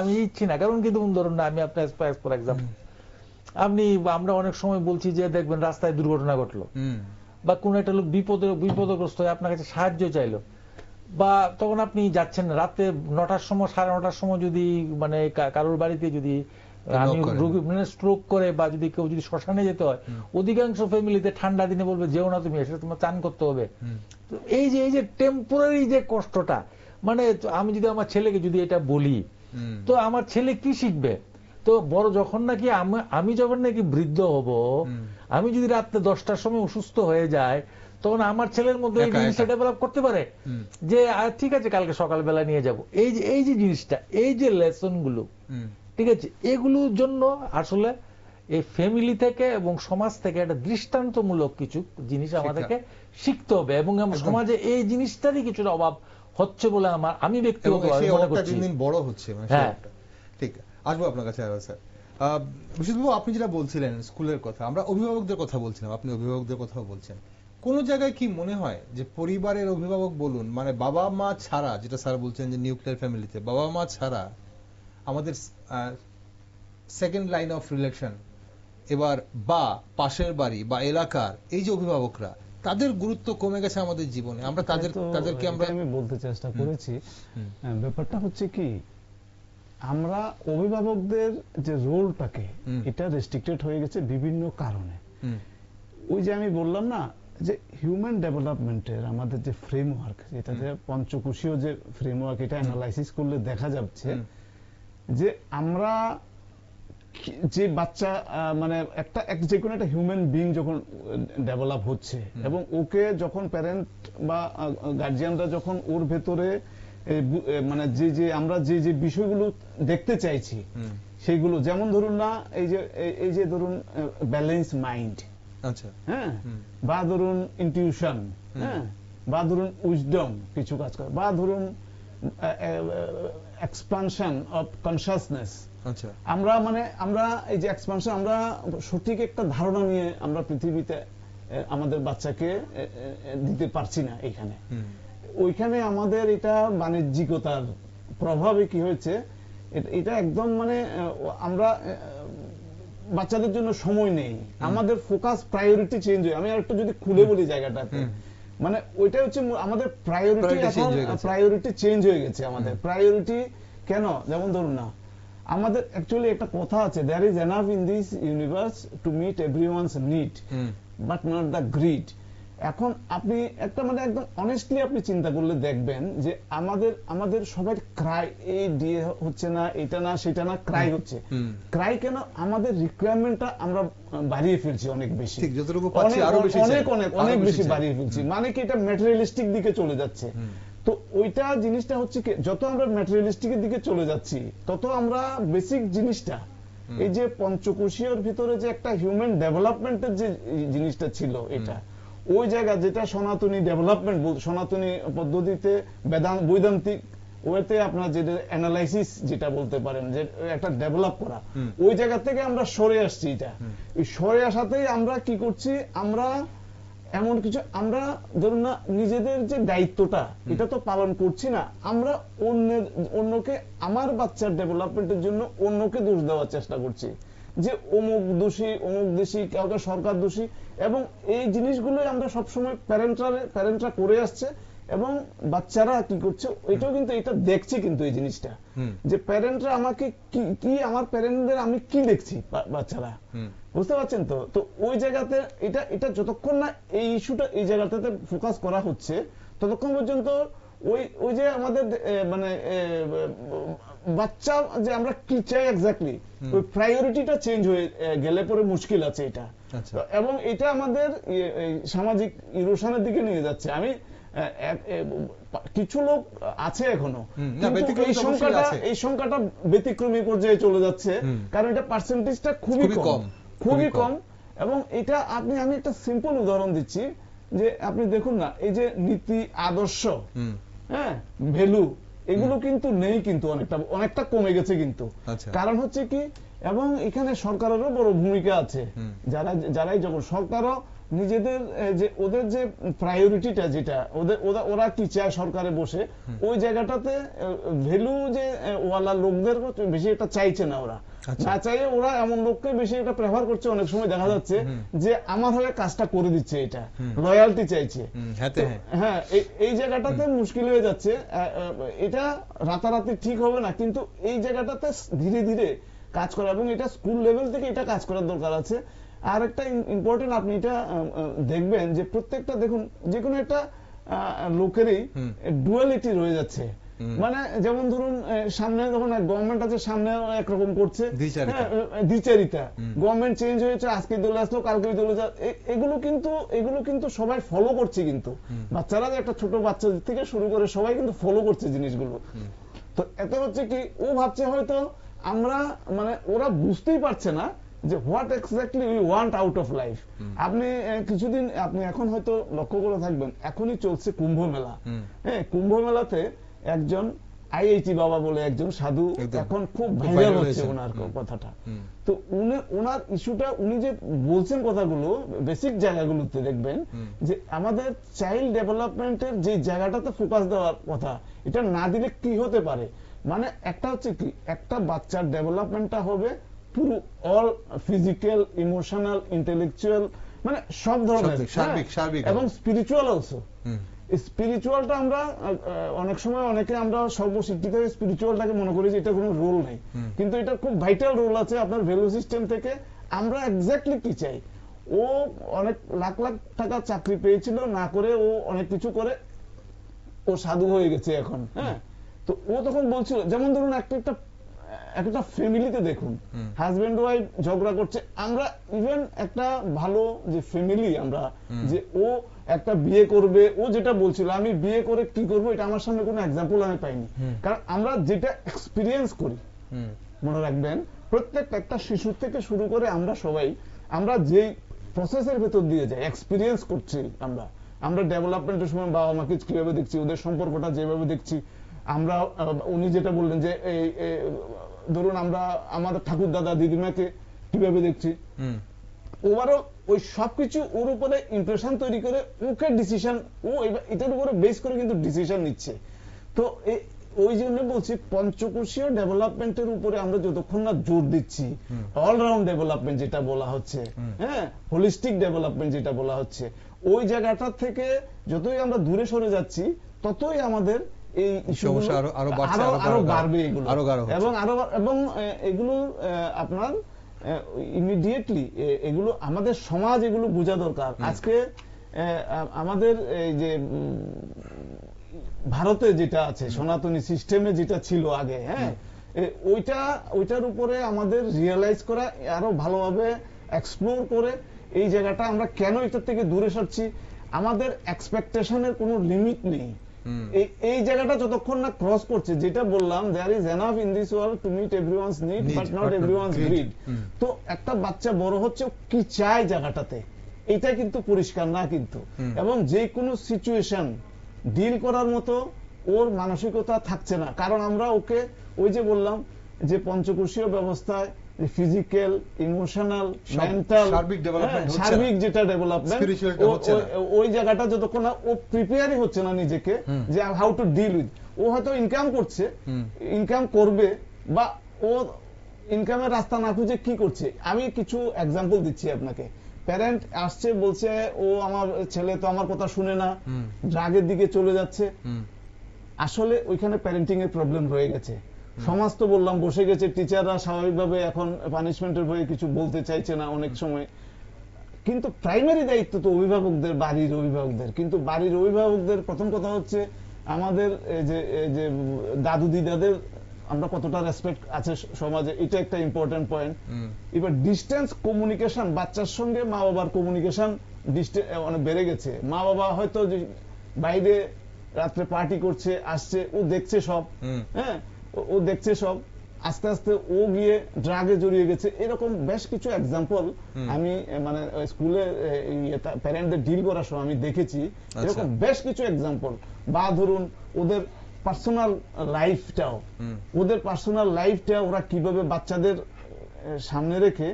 আমি ইচ্ছি না। কারণ কিন্তু ধরুন না, আমি আপনার ফর এক্সাম্পল, আমরা অনেক সময় বলছি যে দেখবেন রাস্তায় দুর্ঘটনা ঘটলো, বা কোন একটা লোক বিপদগ্রস্ত হয়ে আপনার কাছে সাহায্য চাইলো, বা তখন আপনি যাচ্ছেন রাতে 9টার সময়, 9:30 সময় যদি মানে কারোর বাড়িতে যদি রোগী মানে স্ট্রোক করে, বা যদি কেউ যদি শ্মশানে যেতে হয়, অধিকাংশ ফ্যামিলিতে ঠান্ডা দিনে বলবে যেও না তুমি, এসে তোমার চান করতে হবে। এই যে টেম্পোরারি যে কষ্টটা, মানে আমি যদি আমার ছেলেকে যদি এটা বলি, তো আমার ছেলে কি শিখবে? তো বড় যখন নাকি আমি যখন নাকি বৃদ্ধ হব, আমি যদি রাত্রে 10টার সময় অসুস্থ হয়ে যায়, তখন আমার ছেলের মধ্যে এই জিনিসটা ডেভেলপ করতে পারে যে ঠিক আছে কালকে সকালবেলা নিয়ে যাব। এই যে জিনিসটা, এই যে লেসন গুলো, ঠিক আছে, এগুলোর জন্য আসলে এই ফ্যামিলি থেকে এবং সমাজ থেকে একটা দৃষ্টান্তমূলক কিছু জিনিস আমাদেরকে শিখতে হবে, এবং সমাজে এই জিনিসটারই কিছুটা অভাব হচ্ছে বলে আমি ব্যক্তিগতভাবে মনে করছি। বড় হচ্ছে, ঠিক। আসবো আপনার কাছে স্যার। বিশ্বজিৎবাবু, আপনি যেটা বলছিলেন স্কুলের কথা, আমরা অভিভাবকদের কথা বলছিলাম, আপনি অভিভাবকদের কথাও বলছেন। কোন জায়গায় কি মনে হয় যে পরিবারের অভিভাবক বলুন, মানে বাবা মা ছাড়া, যেটা স্যার বলছেন যে নিউক্লিয়ার ফ্যামিলিতে বাবা মা ছাড়া আমাদের সেকেন্ড লাইন অফ রিলেশন, এবার বা পাশের বাড়ি বা এলাকার এই যে অভিভাবকরা, তাদের গুরুত্ব কমে গেছে আমাদের জীবনে। আমরা তাদেরকে আমি বলতে চেষ্টা করেছি, ব্যাপারটা হচ্ছে কি, আমরা অভিভাবকদের যে রোলটাকে, এটা রেস্ট্রিক্টেড হয়ে গেছে বিভিন্ন কারণে। ওই যে আমি বললাম না যে হিউম্যান ডেভেলপমেন্টের আমাদের যে ফ্রেমওয়ার্ক, যেটাতে পঞ্চকোষীয় যে ফ্রেমওয়ার্ক, এটা অ্যানালাইসিস করলে দেখা যাচ্ছে যে আমরা যে বাচ্চা মানে যে কোনো একটা হিউম্যান বিং যখন ডেভেলপ হচ্ছে, এবং ওকে যখন প্যারেন্ট বা গার্জিয়ানরা যখন ওর ভেতরে মানে যে আমরা যে বিষয়গুলো দেখতে চাইছি সেইগুলো, যেমন ধরুন না এই যে ধরুন ব্যালেন্স মাইন্ড, হ্যাঁ, বা ধরুন ইনটিউশন, হ্যাঁ, বা ধরুন উইজডম কিছু কাজ করে, বা ধরুন এক্সপানশন অফ কনসাসনেস। আমরা এই যে এক্সপানশন, আমরা সঠিক একটা ধারণা নিয়ে আমরা পৃথিবীতে আমাদের বাচ্চাকে দিতে পারছি না। ওইখানে আমাদের এটা বাণিজ্যিকতার প্রভাবে কি হয়েছে, এটা একদম মানে আমরা বাচ্চাদের জন্য সময় নেই, আমাদের ফোকাস, প্রায়োরিটি চেঞ্জ হয়ে, আমি আরেকটু যদি খুলে বলি জায়গাটাতে, মানে ওইটা হচ্ছে আমাদের প্রায়োরিটি চেঞ্জ হয়ে গেছে। আমাদের প্রায়োরিটি কেন? যেমন ধরুন না, আমাদের অ্যাকচুয়ালি একটা কথা আছে, there is enough in this universe to meet everyone's need, but not the greed. এখন আপনি একটা মানে একদম অনেস্টলি আপনি চিন্তা করলে দেখবেন যে আমাদের সবাই ক্রাই, এই ডিএ হচ্ছে না, এটা না সেটা না, ক্রাই হচ্ছে। ক্রাই কেন? আমাদের রিকোয়ারমেন্টটা আমরা বাড়িয়ে ফেলছি অনেক বেশি, ঠিক যতটুকু পাচ্ছি আরো বেশি চাই, অনেক বেশি বাড়িয়ে ফেলছি, মানে কি এটা ম্যাটেরিয়ালিস্টিক দিকে চলে যাচ্ছে। তো ওইটা জিনিসটা হচ্ছে কি, যত আমরা ম্যাটেরিয়ালিস্টিকের দিকে চলে যাচ্ছি তত আমরা বেসিক জিনিসটা, এই যে পঞ্চকোষীয়র ভিতরে যে একটা হিউম্যান ডেভেলপমেন্টের যে জিনিসটা ছিল, এটা ওই জায়গা যেটা সনাতনী ডেভেলপমেন্ট, সনাতনী পদ্ধতিতে বৈদান্তিক ওয়েতে আপনার যে অ্যানালাইসিস যেটা বলতে পারেন, যে একটা ডেভেলপ করা, ওই জায়গা থেকে আমরা সরে আসছি। এটা এই সরে আসাতেই আমরা কি করছি, আমরা এমন কিছু, আমরা ধরুন না নিজেদের যে দায়িত্বটা এটা তো পালন করছি না, আমরা অন্যকে, আমার বাচ্চার ডেভেলপমেন্টের জন্য অন্যকে দোষ দেওয়ার চেষ্টা করছি, যে অমুক দোষী, অমুক দোষী, কাউকে সরকার দোষী। এবং এই জিনিসগুলোই আমরা সবসময় প্যারেন্টরা করে আসছে, এবং বাচ্চারা কি করছে এটাও কিন্তু এটা দেখছে, কিন্তু এই জিনিসটা যে প্যারেন্টরা আমাকে কি আমার প্যারেন্টদের আমি কি দেখছি, বাচ্চারা বুঝতে পারছেন তো। তো ওই জায়গাতে এটা যতক্ষণ না এই ইস্যুটা এই জায়গাটাতে ফোকাস করা হচ্ছে, ততক্ষণ পর্যন্ত ওই যে আমাদের মানে বাচ্চা যে আমরা কি চাই এক্স্যাক্টলি, ওই প্রায়োরিটিটা চেঞ্জ হয়ে গেলে পরে মুশকিল আছে এটা। এবং এটা আমাদের সামাজিক ইরোশনের দিকে নিয়ে যাচ্ছে। আমি কিছু লোক আছে এখনো, এই সংখ্যাটা ব্যতিক্রমী পর্যায়ে চলে যাচ্ছে, কারণ এটা পার্সেন্টেজটা খুবই কম। এবং এটা আমি একটা সিম্পল উদাহরণ দিচ্ছি, যে আপনি দেখুন না, এই যে নীতি, আদর্শ, হ্যাঁ, ভ্যালু, এগুলো কিন্তু নেই, কিন্তু অনেকটা কমে গেছে কিন্তু। কারণ হচ্ছে কি, এবং এখানে সরকারেরও বড় ভূমিকা আছে। যারাই যখন সরকারও নিজেদের যে ওদের যে প্রায়োরিটিটা, যেটা ওরা কি চায় সরকারে বসে, ওই জায়গাটাতে ভ্যালু যে ওয়ালা লোকদের বেশি এটা চাইছে না, ওরা না চাইয়ে ওরা এমন লোককে বেশি এটা প্রেফার করছে। অনেক সময় দেখা যাচ্ছে যে আমার হয়ে কাজটা করে দিচ্ছে, এটা লয়ালটি চাইছে। হ্যাঁ, এই জায়গাটাতে মুশকিল হয়ে যাচ্ছে। এটা রাতারাতি ঠিক হবে না, কিন্তু এই জায়গাটাতে ধীরে ধীরে কাজ করা, এবং এটা স্কুল লেভেল থেকে এটা কাজ করার দরকার আছে। আর একটা ইম্পর্টেন্ট, আপনি এটা দেখবেন যে প্রত্যেকটা, দেখুন, যে কোনো একটা লোকেরই ডুয়ালিটি রয়ে যাচ্ছে। মানে যেমন ধরুন, সামনে যখন গভর্নমেন্ট আছে, সামনে একরকম করছে দ্বিচারিতা, গভর্নমেন্ট চেঞ্জ হয়েছে, আজকে দলে আসলো, কালকে দলে যা, এগুলো কিন্তু সবাই ফলো করছে। কিন্তু বাচ্চারা, একটা ছোট বাচ্চা থেকে শুরু করে সবাই কিন্তু ফলো করছে জিনিসগুলো। তো এতে হচ্ছে কি, ও ভাবছে হয়তো আমরা, মানে ওরা বুঝতেই পারছে না যে what exactly we want out of life. আপনি কিছুদিন, আপনি এখন হয়তো লক্ষ্য করে থাকবেন, এখনই চলছে কুম্ভ মেলা। হ্যাঁ, কুম্ভ মেলাতে একজন আইআইটি বাবা বলে একজন সাধু এখন খুব ভাইরাল হচ্ছে ওনার কথাটা। তো ওনার ইস্যুটা, উনি যে বলছেন কথাগুলো, বেসিক জায়গাগুলোতে দেখবেন যে আমাদের চাইল্ড ডেভেলপমেন্টের যে জায়গাটাতে ফোকাস দেওয়ার কথা, এটা না দিলে কি হতে পারে। মানে একটা হচ্ছে কি, একটা বাচ্চার ডেভেলপমেন্টটা হবে পুরো অল ফিজিক্যাল, ইমোশনাল, ইন্টেলেকচুয়াল, মানে সব ধরনের, এবং স্পিরিচুয়াল অলসো। স্পিরিচুয়ালটা আমরা অনেক সময় আমরা সর্বশিক্ষিত স্পিরিচুয়ালটাকে মনে করি যে এটা কোনো রোল নেই, কিন্তু এটা খুব ভাইটাল রোল আছে আপনার ভ্যালু সিস্টেম থেকে। আমরা এক্স্যাক্টলি কি চাই, ও অনেক লাখ লাখ টাকা চাকরি পেয়েছিল, না করে ও অনেক কিছু করে ও সাধু হয়ে গেছে এখন। হ্যাঁ, তো ও তখন বলছিল, যেমন ধরুন একটা ফ্যামিলিতে দেখুন, হাজবেন্ড ওয়াইফ ঝগড়া করছে, আমরা ইভেন একটা ভালো যে ফ্যামিলি, আমরা যে ও একটা বিয়ে করবে, ও যেটা বলছিল আমি বিয়ে করে কি করবো, এটা আমার সামনে কোনো এক্সাম্পল আমি পাইনি। কারণ আমরা যেটা এক্সপিরিয়েন্স করি, মনে রাখবেন, প্রত্যেকটা একটা শিশুর থেকে শুরু করে আমরা যে প্রসেসের ভেতর দিয়ে যাই, এক্সপিরিয়েন্স করছি। আমরা ডেভেলপমেন্টের সময় বাবা মাকে কিভাবে দেখছি, ওদের সম্পর্কটা যেভাবে দেখছি আমরা, উনি যেটা বললেন যে ধরুন আমরা আমাদের ঠাকুর দাদা দিদিমাকে কিভাবে দেখছি, ওভারঅল ওই সবকিছু ওর উপরে ইমপ্রেশন তৈরি করে ওকে ডিসিশন, ও এটার উপরে বেস করে কিন্তু ডিসিশন নিচ্ছে। তো ওই জন্য বলছি, পঞ্চকোষীয় ডেভেলপমেন্টের উপরে আমরা যতক্ষণ না জোর দিচ্ছি, অলরাউন্ড ডেভেলপমেন্ট যেটা বলা হচ্ছে, হ্যাঁ, হোলিস্টিক ডেভেলপমেন্ট যেটা বলা হচ্ছে, ওই জায়গাটা থেকে যতই আমরা দূরে সরে যাচ্ছি, ততই আমাদের এই সমস্যা আরো বাড়বে এগুলো, এবং এগুলো আপনার ইমিডিয়েটলি এগুলো আমাদের সমাজ এগুলো বোঝা দরকার। আজকে আমাদের এই যে ভারতে যেটা আছে সনাতনী সিস্টেমে যেটা ছিল আগে, হ্যাঁ, ওইটার উপরে আমাদের রিয়েলাইজ করা, আরো ভালোভাবে এক্সপ্লোর করে এই জায়গাটা আমরা কেন এটার থেকে দূরে সরছি, আমাদের এক্সপেকটেশনের কোনো লিমিট নেই। এই জায়গাটা যতক্ষণ না ক্রস করছে, যেটা বললাম, there is enough in this world to meet everyone's need but not everyone's greed. তো একটা বাচ্চা বড় হচ্ছে কি চায় জায়গাটাতে, এটা কিন্তু পরিষ্কার না কিন্তু, এবং যে কোনো সিচুয়েশন ডিল করার মতো ওর মানসিকতা থাকছে না। কারণ আমরা ওকে ওই যে বললাম যে পঞ্চকোষীয় ব্যবস্থায় ফিজিক্যাল, ইমোশনাল, মেন্টাল, সার্বিক যেটা ডেভেলপমেন্ট, ওই জায়গাটা যতক্ষণ ও প্রিপেয়ারই হচ্ছে না নিজেকে যে হাউ টু ডিল উইথ, ও হয়তো ইনকাম করছে, ইনকাম করবে, বা ও ইনকামের রাস্তা না খুঁজে কি করছে। আমি কিছু এক্সাম্পল দিচ্ছি আপনাকে। প্যারেন্ট আসছে, বলছে ও আমার ছেলে তো আমার কথা শুনে না, ড্রাগের দিকে চলে যাচ্ছে। আসলে ওইখানে প্যারেন্টিং এর প্রবলেম রয়ে গেছে। সমাজ তো বললাম বসে গেছে, টিচাররা স্বাভাবিকভাবে এখন পানিশমেন্টের ভয়ে কিছু বলতে চাইছে না অনেক সময়। কিন্তু প্রাইমারি দায়িত্ব তো অভিভাবকদের, বাড়ির অভিভাবকদের। কিন্তু বাড়ির অভিভাবকদের প্রথম কথা হচ্ছে আমাদের যে দাদু দিদাদের আমরা কতটা রেসপেক্ট আছে সমাজে, এটা একটা ইম্পর্টেন্ট পয়েন্ট। এবার ডিস্টেন্স কমিউনিকেশন, বাচ্চার সঙ্গে মা বাবার কমিউনিকেশন অনেক বেড়ে গেছে। মা বাবা হয়তো বাইরে রাত্রে পার্টি করছে, আসছে, ও দেখছে সব, হ্যাঁ, ও দেখছে সব, আস্তে আস্তে ও গিয়ে ড্রাগে জড়িয়ে গেছে। এরকম বেশ কিছু এক্সাম্পল আমি মানে স্কুলে প্যারেন্টদের ডিল করার সময় আমি দেখেছি, এরকম বেশ কিছু এক্সাম্পল। বা ধরুন ওদের পার্সোনাল লাইফটা ওরা কিভাবে বাচ্চাদের সামনে রেখে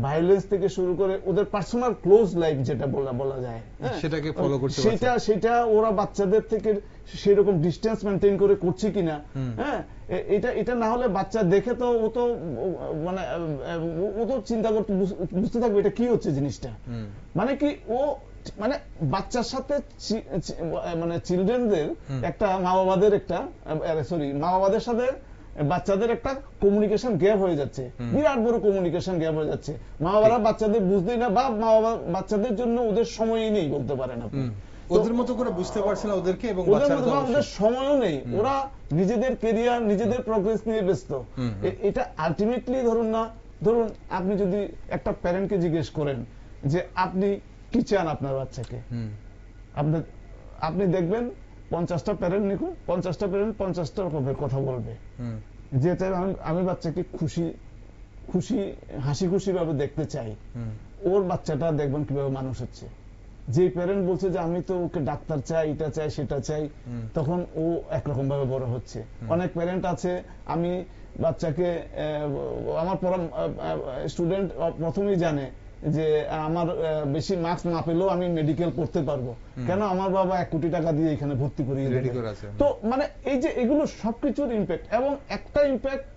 ভায়োলেন্স থেকে শুরু করে ওদের পার্সোনাল ক্লোজ লাইফ যেটা বলা যায়, সেটাকে ফলো করছে, সেটা ওরা বাচ্চাদের থেকে সেরকম ডিস্টেন্স মেনটেন করে করছে কিনা। হ্যাঁ, এটা না হলে বাচ্চা দেখে তো ও তো চিন্তা করতে বুঝতে থাকবে এটা কি হচ্ছে জিনিসটা। মানে কি ও মানে বাচ্চার সাথে মানে চিলড্রেনদের একটা মা বাবাদের সাথে বাচ্চাদের একটা কমিউনিকেশন গ্যাপ হয়ে যাচ্ছে, বিরাট বড় কমিউনিকেশন গ্যাপ হয়ে যাচ্ছে। মা বাবারা বাচ্চাদের বুঝতেই না, বা মা বাবা বাচ্চাদের জন্য ওদের সময়ই নেই বলতে পারেন আপনি, ওদের মতো করে বুঝতে পারছে না ওদেরকে, এবং ওদের সময়ও নেই। ওরা নিজেদের কেরিয়ার, নিজেদের প্রগ্রেস নিয়ে ব্যস্ত। এটা আলটিমেটলি ধরুন আপনি যদি একটা প্যারেন্টকে জিজ্ঞেস করেন যে আপনি কি চান আপনার বাচ্চাকে, আপনি দেখবেন 50টা প্যারেন্ট নিখুন, 50টা প্যারেন্ট 50টা রকমের কথা বলবে। যেটা আমি বাচ্চাকে হাসি খুশি ভাবে দেখতে চাই, ওর বাচ্চাটা দেখবেন কিভাবে মানুষ হচ্ছে। যে প্যারেন্ট বলছে যে আমি তো ওকে ডাক্তার চাই, এটা চাই, সেটা চাই, তখন ও একরকম ভাবে বড় হচ্ছে। অনেক প্যারেন্ট আছে, আমি বাচ্চাকে, আমার স্টুডেন্ট প্রথমেই জানে যে আমার বেশি মার্কস না পেলেও আমি মেডিকেল পড়তে পারবো, কেন আমার বাবা 1 কোটি টাকা দিয়ে এখানে ভর্তি করিয়ে দেবে। তো মানে এই যে এগুলো সবকিছুর ইম্প্যাক্ট, এবং একটা ইম্প্যাক্ট,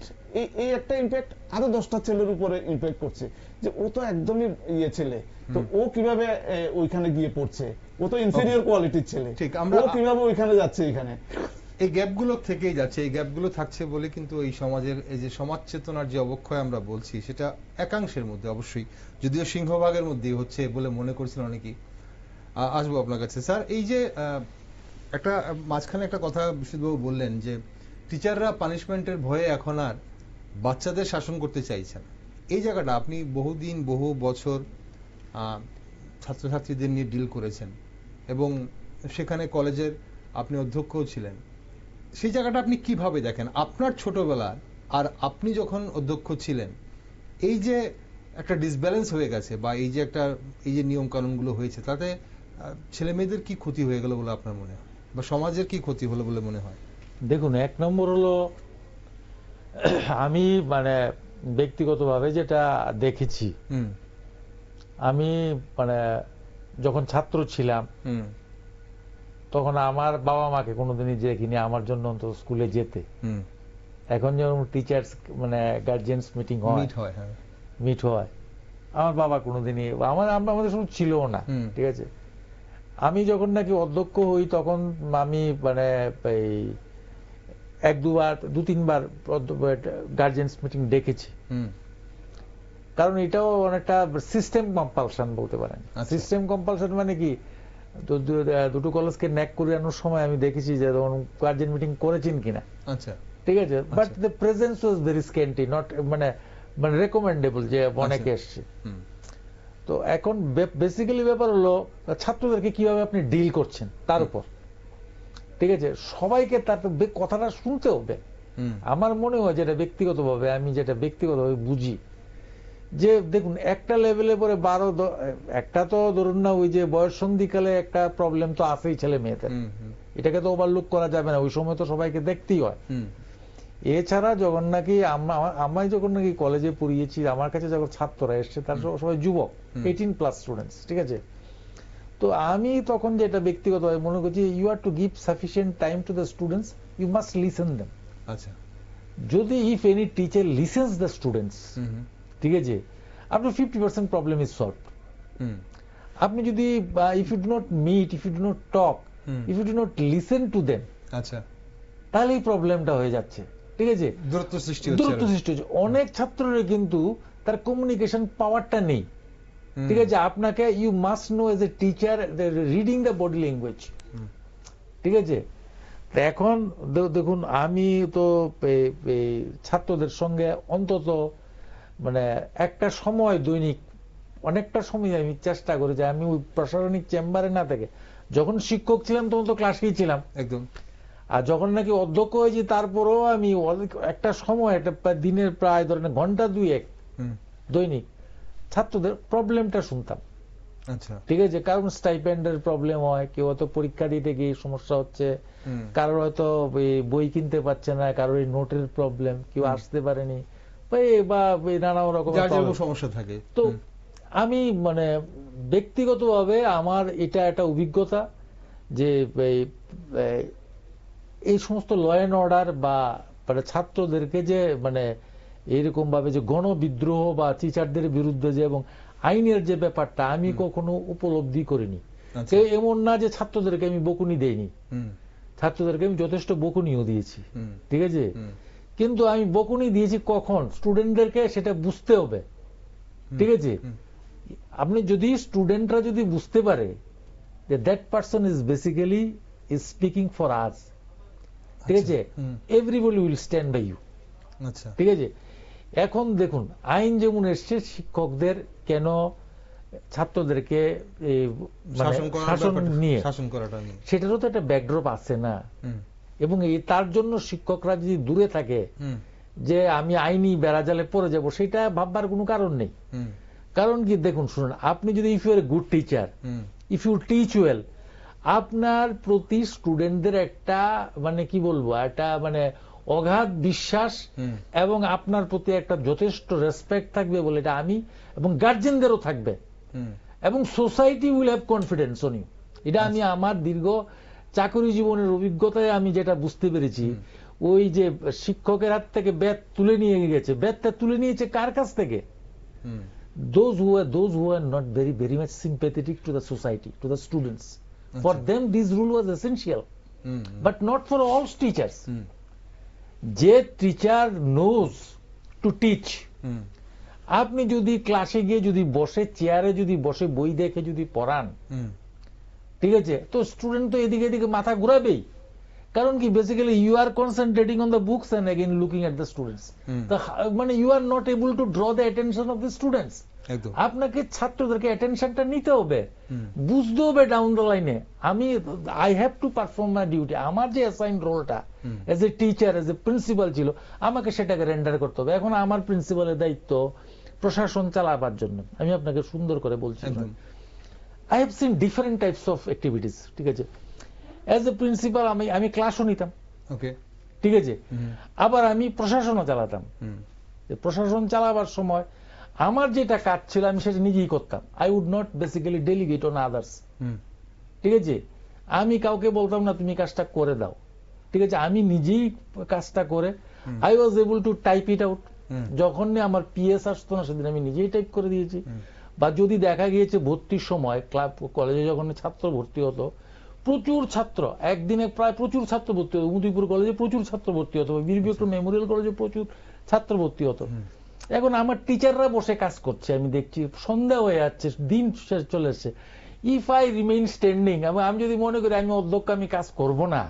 এই একটা ইম্প্যাক্ট আরো 10টা ছেলের উপরে ইম্প্যাক্ট করছে, যে ও তো একদমই ছেলে, তো ও কিভাবে ওইখানে গিয়ে পড়ছে, ও তো ইনফেরিয়র কোয়ালিটির ছেলে, ও কিভাবে ওইখানে যাচ্ছে। এখানে এই গ্যাপগুলো থেকেই যাচ্ছে, এই গ্যাপগুলো থাকছে বলে কিন্তু এই সমাজের এই যে সমাজ চেতনার যে অবক্ষয় আমরা বলছি, সেটা একাংশের মধ্যে অবশ্যই, যদিও সিংহভাগের মধ্যেই হচ্ছে বলে মনে করছেন অনেকেই। আসবো আপনার কাছে স্যার। এই যে একটা মাঝখানে একটা কথা বিশ্বজিৎবাবু বললেন যে টিচাররা পানিশমেন্টের ভয়ে এখন আর বাচ্চাদের শাসন করতে চাইছেন। এই জায়গাটা আপনি বহুদিন বহু বছর ছাত্রছাত্রীদের নিয়ে ডিল করেছেন, এবং সেখানে কলেজের আপনি অধ্যক্ষও ছিলেন। সেই জায়গাটা আপনি কিভাবে দেখেন আপনার ছোটবেলার আর আপনি যখন অধ্যক্ষ ছিলেন? এই যে একটা ডিসব্যালেন্স হয়ে গেছে, বা এই যে নিয়ম কানুনগুলো হয়েছে, তাতে ছেলে মেয়েদের কি ক্ষতি হয়ে গেল বলে আপনার মনে হয়, বা সমাজের কি ক্ষতি হলো বলে মনে হয়? দেখুন, 1 নম্বর হলো আমি মানে ব্যক্তিগতভাবে যেটা দেখেছি, আমি মানে যখন ছাত্র ছিলাম তখন আমার বাবা মাকে কোনোদিনই দেখিনি আমার জন্য অন্তত স্কুলে যেতে। এখন যখন টিচার্স মানে গার্জিয়ানস মিটিং মিট হয়, আমার বাবা কোনোদিনই আমাদের সঙ্গে ছিল না, ঠিক আছে। আমি যখন নাকি অধ্যক্ষ হই তখন আমি মানে এই 1-2-3 বার গার্জিয়ানস মিটিং ডেকেছি, কারণ এটাও অনেকটা সিস্টেম কম্পালশন বলতে পারেন। সিস্টেম কম্পালশন মানে কি, তো দুটো কলেজকে ন্যাক করানোর সময় আমি দেখেছি যে গার্জেন মিটিং করেছেন কিনা। আচ্ছা, ঠিক আছে, but the presence was very scanty, not মানে রেকমেন্ডেবল যে অনেকে এসছে। তো এখন বেসিক্যালি ব্যাপার হলো ছাত্রদেরকে কিভাবে আপনি ডিল করছেন তার উপর। ঠিক আছে, সবাইকে তার কথাটা শুনতে হবে। আমার মনে হয় যেটা ব্যক্তিগতভাবে, আমি যেটা ব্যক্তিগতভাবে বুঝি যে দেখুন একটা লেভেলে পরে 12 একটা তো ধরুন না ওই যে বয়ঃসন্ধিকালে একটা প্রবলেম তো আছেই ছেলে মেয়েদের, এটাকে তো ওভারলুক করা যাবে না, ওই সময় তো সবাইকে দেখতেই হয়। এছাড়া যখন নাকি আমি যখন নাকি কলেজে পড়িয়েছি, আমার কাছে যখন ছাত্ররা এসছে তার সবাই যুবক, 18+ স্টুডেন্টস। ঠিক আছে, তো আমি তখন যেটা ব্যক্তিগতভাবে মনে করছি, you are to give sufficient time to the students, you must listen them. আচ্ছা, যদি if any teacher listens the students, ঠিক আছে, আপনার 50% প্রবলেম ইজ সলভড। আপনি যদি if you do not meet, if you do not talk, if you do not listen to them, আচ্ছা, তাহলে এই প্রবলেমটা হয়ে যাচ্ছে। ঠিক আছে, দূরত্ব সৃষ্টি হচ্ছে। অনেক ছাত্রের কিন্তু তার কমিউনিকেশন পাওয়ারটা নেই। ঠিক আছে, আপনাকে you must know as a teacher reading the body language. ঠিক আছে, এখন দেখুন আমি তো ছাত্রদের সঙ্গে অন্তত মানে একটা সময় দৈনিক অনেকটা সময় আমি চেষ্টা করি যে আমি ওই প্রশাসনিক চেম্বারে না থেকে, যখন শিক্ষক ছিলাম তখন তো ক্লাসেই ছিলাম একদম, আর যখন নাকি অধ্যক্ষ হয়েছি তারপরেও আমি একটা সময় একটা দিনের প্রায় ধরেন ঘন্টা 2-1 দৈনিক ছাত্রদের প্রবলেমটা শুনতাম। আচ্ছা, ঠিক আছে, কারণ স্টাইপেন্ডের প্রবলেম হয়, কেউ হয়তো পরীক্ষা দিতে গিয়ে সমস্যা হচ্ছে, কারোর হয়তো বই কিনতে পারছে না, কারোর নোটের প্রবলেম, কেউ আসতে পারেনি বা নানা রকম সমস্যা থাকে। তো আমি মানে ব্যক্তিগতভাবে আমার এটা একটা অভিজ্ঞতা যে এই সমস্ত ল অ্যান্ড অর্ডার বা ছাত্রদেরকে যে মানে এইরকম ভাবে যে গণবিদ্রোহ বা টিচারদের বিরুদ্ধে যে এবং আইনের যে ব্যাপারটা আমি কখনো উপলব্ধি করিনি। এমন না যে ছাত্রদেরকে আমি বকুনি দেইনি, ছাত্রদেরকে আমি যথেষ্ট বকুনিও দিয়েছি। ঠিক আছে, কিন্তু আমি বকুনি দিয়েছি কখন, স্টুডেন্টদেরকে সেটা বুঝতে হবে। ঠিক আছে, আপনি যদি স্টুডেন্টরা যদি বুঝতে পারে যে that person is basically is speaking for us, ঠিক আছে, everybody will stand by you. আচ্ছা, ঠিক আছে, এখন দেখুন আইন যেমন এসছে শিক্ষকদের কেন ছাত্রদেরকে শাসন নিয়ে, সেটারও তো একটা ব্যাকড্রপ আছে না। এবং তার জন্য শিক্ষকরা যদি দূরে থাকে যে আমি আইনি বেড়াজালে পড়ে যাব, সেটা ভাববার কোনো কারণ নেই। কারণ কি দেখুন শুনুন, আপনি যদি if you are a good teacher, if you teach well, আপনার প্রতি স্টুডেন্টদের একটা মানে কি বলবো একটা মানে অগাধ বিশ্বাস এবং আপনার প্রতি একটা যথেষ্ট রেসপেক্ট থাকবে বলে এটা আমি এবং গার্জেনদেরও থাকবে, এবং society will have confidence on you. এটা আমি আমার দীর্ঘ চাকরি জীবনের অভিজ্ঞতায় আমি যেটা বুঝতে পেরেছি, ওই যে শিক্ষকের হাত থেকে ব্যাট তুলে নিয়ে গেছে, ব্যাটটা তুলে নিয়েছে কার কাছ থেকে? those who are not very much sympathetic to the society, to the students. For them this rule was essential, but not for all teachers. যে টিচার নোজ টু টিচ, আপনি যদি ক্লাসে গিয়ে যদি বসে চেয়ারে যদি বসে বই দেখে যদি পড়ান, ঠিক আছে, তো স্টুডেন্ট তো এদিকে এদিকে মাথা ঘুরাবেই। কারণ কি basically you are concentrating on the books and again looking at the students, মানে you are not able to draw the attention of the students. আপনাকে ছাত্রদেরকে অ্যাটেনশনটা নিতে হবে, বুঝতে হবে ডাউন দ্য লাইনে আমি I have to perform my duty. আমার যে অ্যাসাইন রোলটা age a teacher, as a principal ছিল, আমাকে সেটাকে রেন্ডার করতে হবে। এখন আমার প্রিন্সিপালের দায়িত্ব প্রশাসন চালাবার জন্য। আমি আপনাকে সুন্দর করে বলছি, I have seen different types of activities. ঠিক আছে, এজ এ প্রিন্সিপাল আমি ক্লাসও নিতাম, ঠিক আছে, আবার আমি প্রশাসনও চালাতাম। প্রশাসন চালাবার সময় আমার যেটা কাজ ছিল আমি সেটা নিজেই করতাম। I would not basically delegate on others. ঠিক আছে, আমি কাউকে বলতাম না তুমি কাজটা করে দাও। ঠিক আছে, আমি নিজেই কাজটা করে I was able to type it out. যখন আমার পিএস আসতো না সেদিন আমি নিজেই টাইপ করে দিয়েছি। বা যদি দেখা গিয়েছে ভর্তির সময় কলেজে যখন ছাত্র ভর্তি হতো, প্রচুর ছাত্র একদিনে প্রায় প্রচুর ছাত্র ভর্তি হতো, উদয়পুর কলেজে প্রচুর ছাত্র ভর্তি হতো, বীর বিক্রম মেমোরিয়াল কলেজে প্রচুর ছাত্র ভর্তি হতো। এখন আমার টিচাররা বসে কাজ করছে, আমি দেখছি সন্ধ্যা হয়ে যাচ্ছে, দিন চলে এসছে, ইফ আই রিমেইন স্ট্যান্ডিং, আমি যদি মনে করি আমি অধ্যক্ষ, আমি কাজ করব না,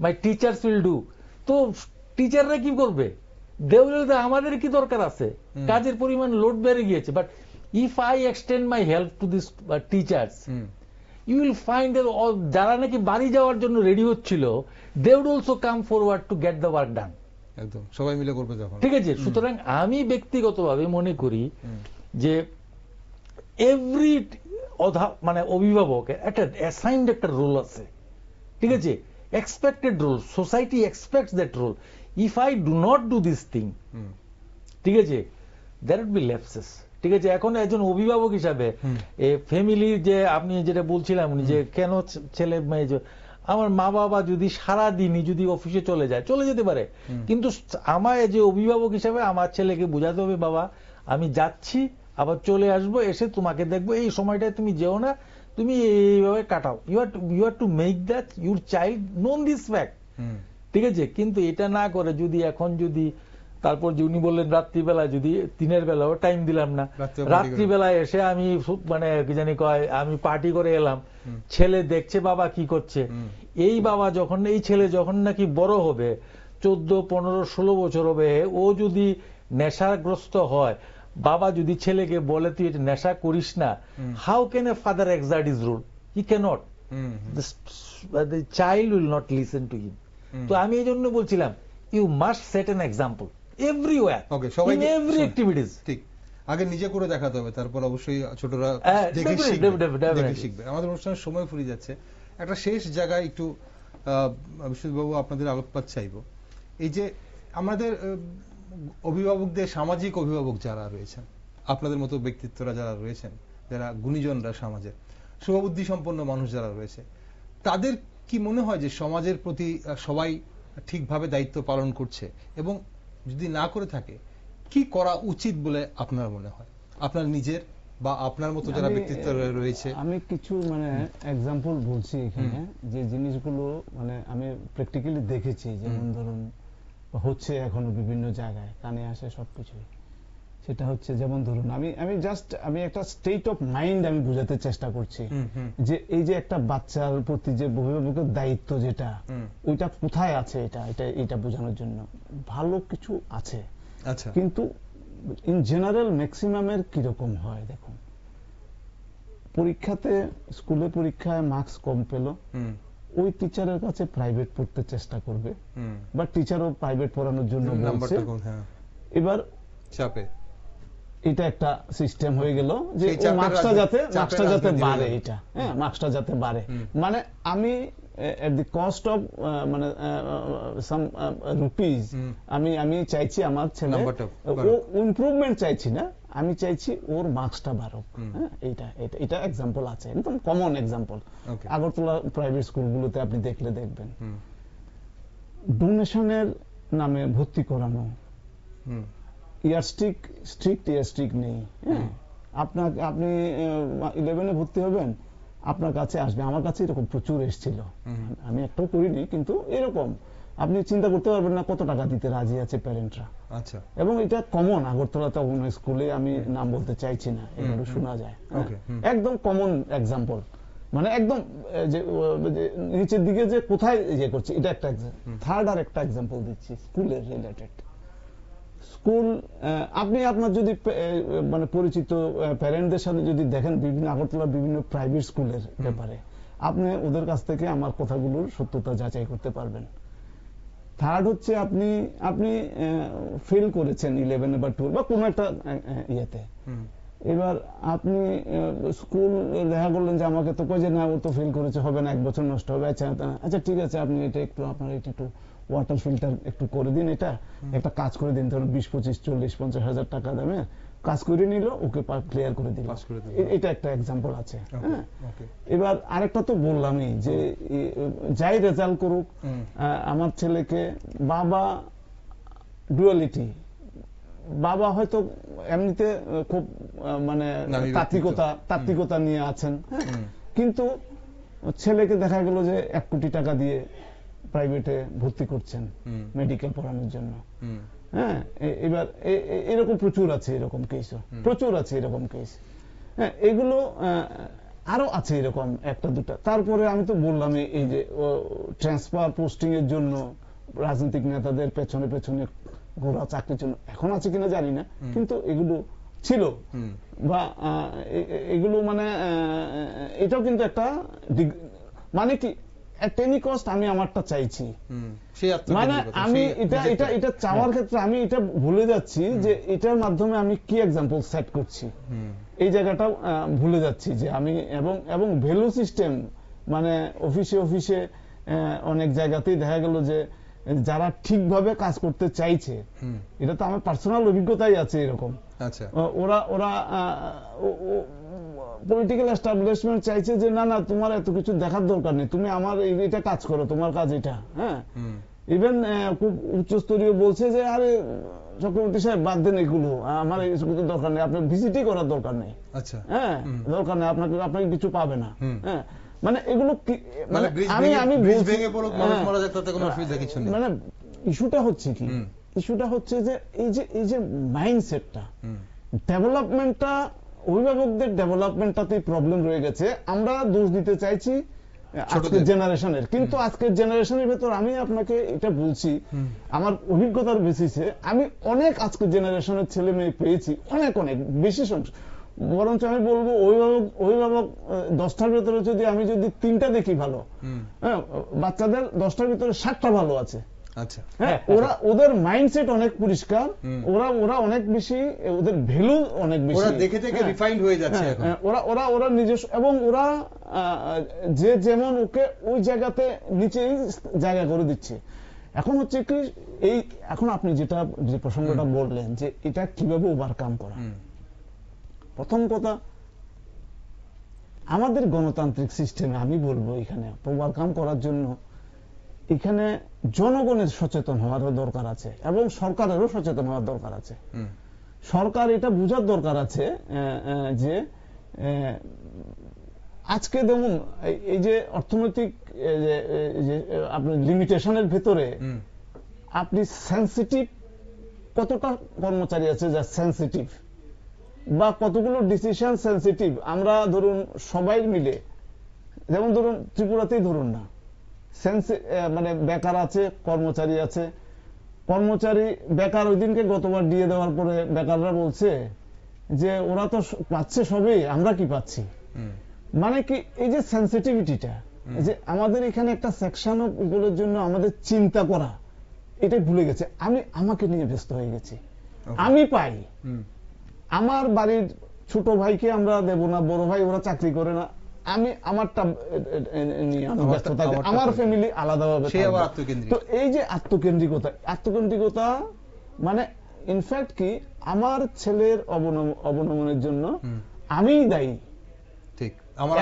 মাই টিচার্স উইল ডু, তো টিচাররা কি করবে? আমাদের কি দরকার আছে? কাজের পরিমাণ লোড বেড়ে গিয়েছে। But if I extend my help to this teachers, you will find যারা নাকি বাড়ি যাওয়ার জন্য রেডি হচ্ছিল, they would also come forward to get the work done. একদম সবাই মিলে করবে যখন। ঠিক আছে, সুতরাং আমি ব্যক্তিগতভাবে মনে করি যে এভরি মানে অভিভাবকের একটা অ্যাসাইন্ড একটা রোল আছে। ঠিক আছে, expected role, society expects that role. If I do not do this thing, ঠিক আছে, দ্যাট উড বি ল্যাপসেস। ঠিক আছে, এখন একজন অভিভাবক হিসাবে ফ্যামিলির যে আপনি যেটা বলছিলাম যে কেন ছেলে মেয়ে, আমার মা বাবা যদি সারা দিনই যদি অফিসে চলে যায়, চলে যেতে পারে, কিন্তু আমার যে অভিভাবক হিসাবে আমার ছেলেকে বোঝাতে হবে, বাবা আমি যাচ্ছি, আবার চলে আসবো, এসে তোমাকে দেখবো, এই সময়টায় তুমি যেও না, তুমি এইভাবে কাটাও। You are to make that your child known this fact. ঠিক আছে, কিন্তু এটা না করে যদি এখন যদি তারপর যে উনি বললেন রাত্রিবেলা, যদি দিনের বেলাও টাইম দিলাম না, রাত্রিবেলায় এসে আমি মানে কি জানি কয় আমি পার্টি করে এলাম, ছেলে দেখছে বাবা কি করছে, এই বাবা যখন, এই ছেলে যখন নাকি বড় হবে, 14, 15, 16 বছর হবে, ও যদি নেশাগ্রস্ত হয়, বাবা যদি ছেলেকে বলে তুই এটা নেশা করিস না, how can a father exert his rule? He cannot. The child will not listen to him. তো আমি এই জন্য বলছিলাম, you must set an example everywhere, in every activities. ঠিক, আগে নিজে করে দেখাতে হবে, তারপর অবশ্যই ছোটরা দেখে শিখবে। আমাদের অনুষ্ঠানের সময় ফুরিয়ে যাচ্ছে, একটা শেষ জায়গায় একটু বিশ্বজিৎবাবু আপনাদের আলোকপাত চাইব। এই যে আমাদের অভিভাবকদের, সামাজিক অভিভাবক যারা রয়েছেন, আপনাদের মতো ব্যক্তিত্বরা যারা রয়েছেন, যারা গুণীজনরা সমাজে, শুভবুদ্ধি সম্পন্ন মানুষ যারা রয়েছে, তাদের কি মনে হয় যে সমাজের প্রতি সবাই ঠিকভাবে দায়িত্ব পালন করছে? এবং যদি না করে থাকে, কি করা উচিত বলে আপনার মনে হয়, আপনার নিজের বা আপনার মতো যারা ব্যক্তিত্ব রয়েছে? আমি কিছু মানে এক্সাম্পল বলছি এখানে, যে জিনিসগুলো মানে আমি প্র্যাকটিক্যালি দেখেছি, যেমন ধরুন হচ্ছে এখনো বিভিন্ন জায়গায় কানে আসে সবকিছু। সেটা হচ্ছে যেমন ধরুন আমি একটা স্টেট অফ মাইন্ড আমি বোঝাতে চেষ্টা করছি, যে এই যে একটা বাচ্চার প্রতি যে অভিভাবকের দায়িত্ব, যেটা ওইটা কোথায় আছে, এটা বোঝানোর জন্য ভালো কিছু আছে। আচ্ছা, কিন্তু ইন জেনারেল ম্যাক্সিমামের কিরকম হয় দেখুন, পরীক্ষাতে, স্কুলে পরীক্ষায় মার্কস কম পেল, ওই টিচারের কাছে প্রাইভেট পড়তে চেষ্টা করবে, বা টিচারও প্রাইভেট পড়ানোর জন্য বলছে। এবার চাপে এটা একটা সিস্টেম হয়ে গেল যে মার্কসটা যাতে বাড়ে, এটা হ্যাঁ মার্কসটা যাতে বাড়ে, মানে আমি at the cost of মানে some rupees আমি চাইছি আমার ছেলে ও ইমপ্রুভমেন্ট চাইছি না, আমি চাইছি ওর মার্কসটা বাড়ুক। এটা এক্সাম্পল আছে, একদম কমন এক্সাম্পল। আগরতলা প্রাইভেট স্কুলগুলোতে আপনি দেখবেন ডোনেশনের নামে ভর্তি করানো, স্ট্রিক্ট ইয়ারস্টিক নেই। আপনি 11-এ ভর্তি হবেন, আপনার কাছে আসবে, আমার কাছে এরকম প্রচুর এসেছিল, আমি একটাও করিনি, কিন্তু এরকম আপনি চিন্তা করতে পারবেন না কত টাকা দিতে রাজি আছে প্যারেন্টরা। আচ্ছা, এবং এটা কমন আগরতলাতে অন্য স্কুলে, আমি নাম বলতে চাইছি না, এগুলো শোনা যায়, একদম কমন এক্সাম্পল, মানে একদম যে নিচের দিকে যে কোথায় ইয়ে করছে, এটা একটা থার্ড আর একটা এক্সাম্পল দিচ্ছি স্কুলের রিলেটেড। স্কুল, আপনি আপনার যদি মানে পরিচিত প্যারেন্টদের সাথে যদি দেখেন বিভিন্ন আগরতলা বিভিন্ন প্রাইভেট স্কুলের ব্যাপারে, আপনি ওদের কাছ থেকে আমার কথাগুলোর সত্যতা যাচাই করতে পারবেন। থার্ড হচ্ছে আপনি ফেল করেছেন 11 বা 12 বা কোনো একটা ইয়েতে, এবার আপনি স্কুল দেখা করলেন যে আমাকে তো কই যে না ও তো ফেল করেছে, হবে না, 1 বছর নষ্ট হবে। আচ্ছা ঠিক আছে, আপনি এটা একটু আপনার একটু ওয়াটার ফিল্টার একটু করে দিন, এটা একটা কাজ করে দিন, ধরুন 20, 25, 40, 50 হাজার টাকা দামে কাজ করে নিল, ওকে ক্লিয়ার করে দিল। এটা একটা এক্সাম্পল আছে। এবার আরেকটা তো বললামই যে যাই রেজাল্ট করুক, আমার ছেলেকে বাবা ডুয়ালিটি, বাবা হয়তো এমনিতে খুব মানে তাত্ত্বিকতা নিয়ে আছেন, কিন্তু ছেলেকে দেখা গেল যে 1 কোটি টাকা দিয়ে প্রাইভেটে ভর্তি করছেন মেডিকেল পড়ানোর জন্য। হ্যাঁ, এবার এরকম প্রচুর আছে এরকম কেস, প্রচুর আছে এরকম কেস। হ্যাঁ, এগুলো আরো আছে এরকম একটা দুটা। তারপরে আমি তো বললাম এই যে ট্রান্সফার পোস্টিং এর জন্য রাজনৈতিক নেতাদের পেছনে পেছনে ঘোরা চাকরির জন্য, এখন আছে কিনা জানি না, কিন্তু এগুলো ছিল বা এগুলো মানে এটাও কিন্তু একটা মানে কি at any cost আমি আমারটা চাইছি, মানে আমি এটা চাওয়ার ক্ষেত্রে আমি এটা ভুলে যাচ্ছি যে এটার মাধ্যমে আমি কি এক্সাম্পল সেট করছি, এই জায়গাটা ভুলে যাচ্ছি যে আমি এবং ভ্যালু সিস্টেম মানে অফিসে অনেক জায়গাতেই দেখা গেল যে যারা ঠিকভাবে কাজ করতে চাইছে, এটা তো আমার পার্সোনাল অভিজ্ঞতাই আছে এরকম, ওরা পলিটিক্যাল এস্টাবলিশমেন্ট চাইছে যে না তোমার এত কিছু দেখার দরকার নেই, তুমি আমার এটা কাজ করো, তোমার কাজ এটা। হ্যাঁ, ইভেন খুব উচ্চস্তরীয় বলছে যে আরে চক্রবর্তী সাহেব বাদ দেন এগুলো, আমার এগুলো দরকার নেই, আপনার ভিজিটই করার দরকার নেই, হ্যাঁ দরকার নেই, আপনাকে কিছু পাবে না। হ্যাঁ, মানে এগুলো মানে ইস্যুটা হচ্ছে কি, ইস্যুটা হচ্ছে যে এই যে মাইন্ডসেটটা, ডেভেলপমেন্টটা, অভিভাবকদের ডেভেলপমেন্টটাতেই প্রবলেম রয়ে গেছে। আমরা দোষ দিতে চাইছি আজকের জেনারেশনের, কিন্তু আজকের জেনারেশনের ভেতর আমি আপনাকে এটা বলছি আমার অভিজ্ঞতার বেসিসে, আমি অনেক আজকের জেনারেশনের ছেলে মেয়ে পেয়েছি, অনেক বেশি সংখ্যা, বরঞ্চ আমি বলবো অভিভাবক 10টার ভেতরে আমি যদি 3টা দেখি ভালো, হ্যাঁ বাচ্চাদের 10টার ভিতরে 7টা ভালো আছে। হ্যাঁ, ওদের মাইন্ডসেট অনেক পরিষ্কার, ওরা অনেক বেশি, ওদের ভ্যালু অনেক বেশি, দেখে দেখে রিফাইন্ড হয়ে যাচ্ছে এখন। ওরা নিজস্ব, এবং ওরা যে যেমন ওকে ওই জায়গাতে নিচেই জায়গা করে দিচ্ছে। এখন হচ্ছে কি এখন আপনি যে প্রসঙ্গটা বললেন যে এটা কিভাবে ওভারকাম করা, প্রথম কথা আমাদের গণতান্ত্রিক সিস্টেমে আমি বলবো এখানে ওভারকাম করার জন্য এখানে জনগণের সচেতন হওয়ার দরকার আছে এবং সরকারেরও সচেতন হওয়ার দরকার আছে। সরকার এটা বুঝার দরকার আছে যে আজকে দেখুন এই যে অর্থনৈতিক আপনার লিমিটেশনের ভেতরে আপনি সেন্সিটিভ, কতটা কর্মচারী আছে যা সেন্সিটিভ, বা কতগুলো ডিসিশন সেন্সিটিভ, আমরা ধরুন সবাই মিলে, যেমন ধরুন ত্রিপুরাতেই ধরুন না, মানে বেকার আছে, কর্মচারী আছে, কর্মচারী বেকার ওই দিনকে গতবার দিয়ে দেওয়ার পরে বেকাররা বলছে যে ওরা তো পাচ্ছে সবই, আমরা কি পাচ্ছি, মানে কি এই যে সেন্সিটিভিটিটা, যে আমাদের এখানে একটা সেকশন গুলোর জন্য আমাদের চিন্তা করা, এটা ভুলে গেছে। আমাকে নিয়ে ব্যস্ত হয়ে গেছি, আমি পাই, আমার বাড়ির ছোট ভাইকে আমরা দেব না, বড় ভাই ওরা চাকরি করে না, আমি আমারটা নিয়ে ব্যস্ত থাকি, আমার ফ্যামিলি আলাদাভাবে। তো এই যে আত্মকেন্দ্রিকতা মানে ইনফ্যাক্ট কি আমার ছেলের অবনমনের জন্য আমি দায়ী,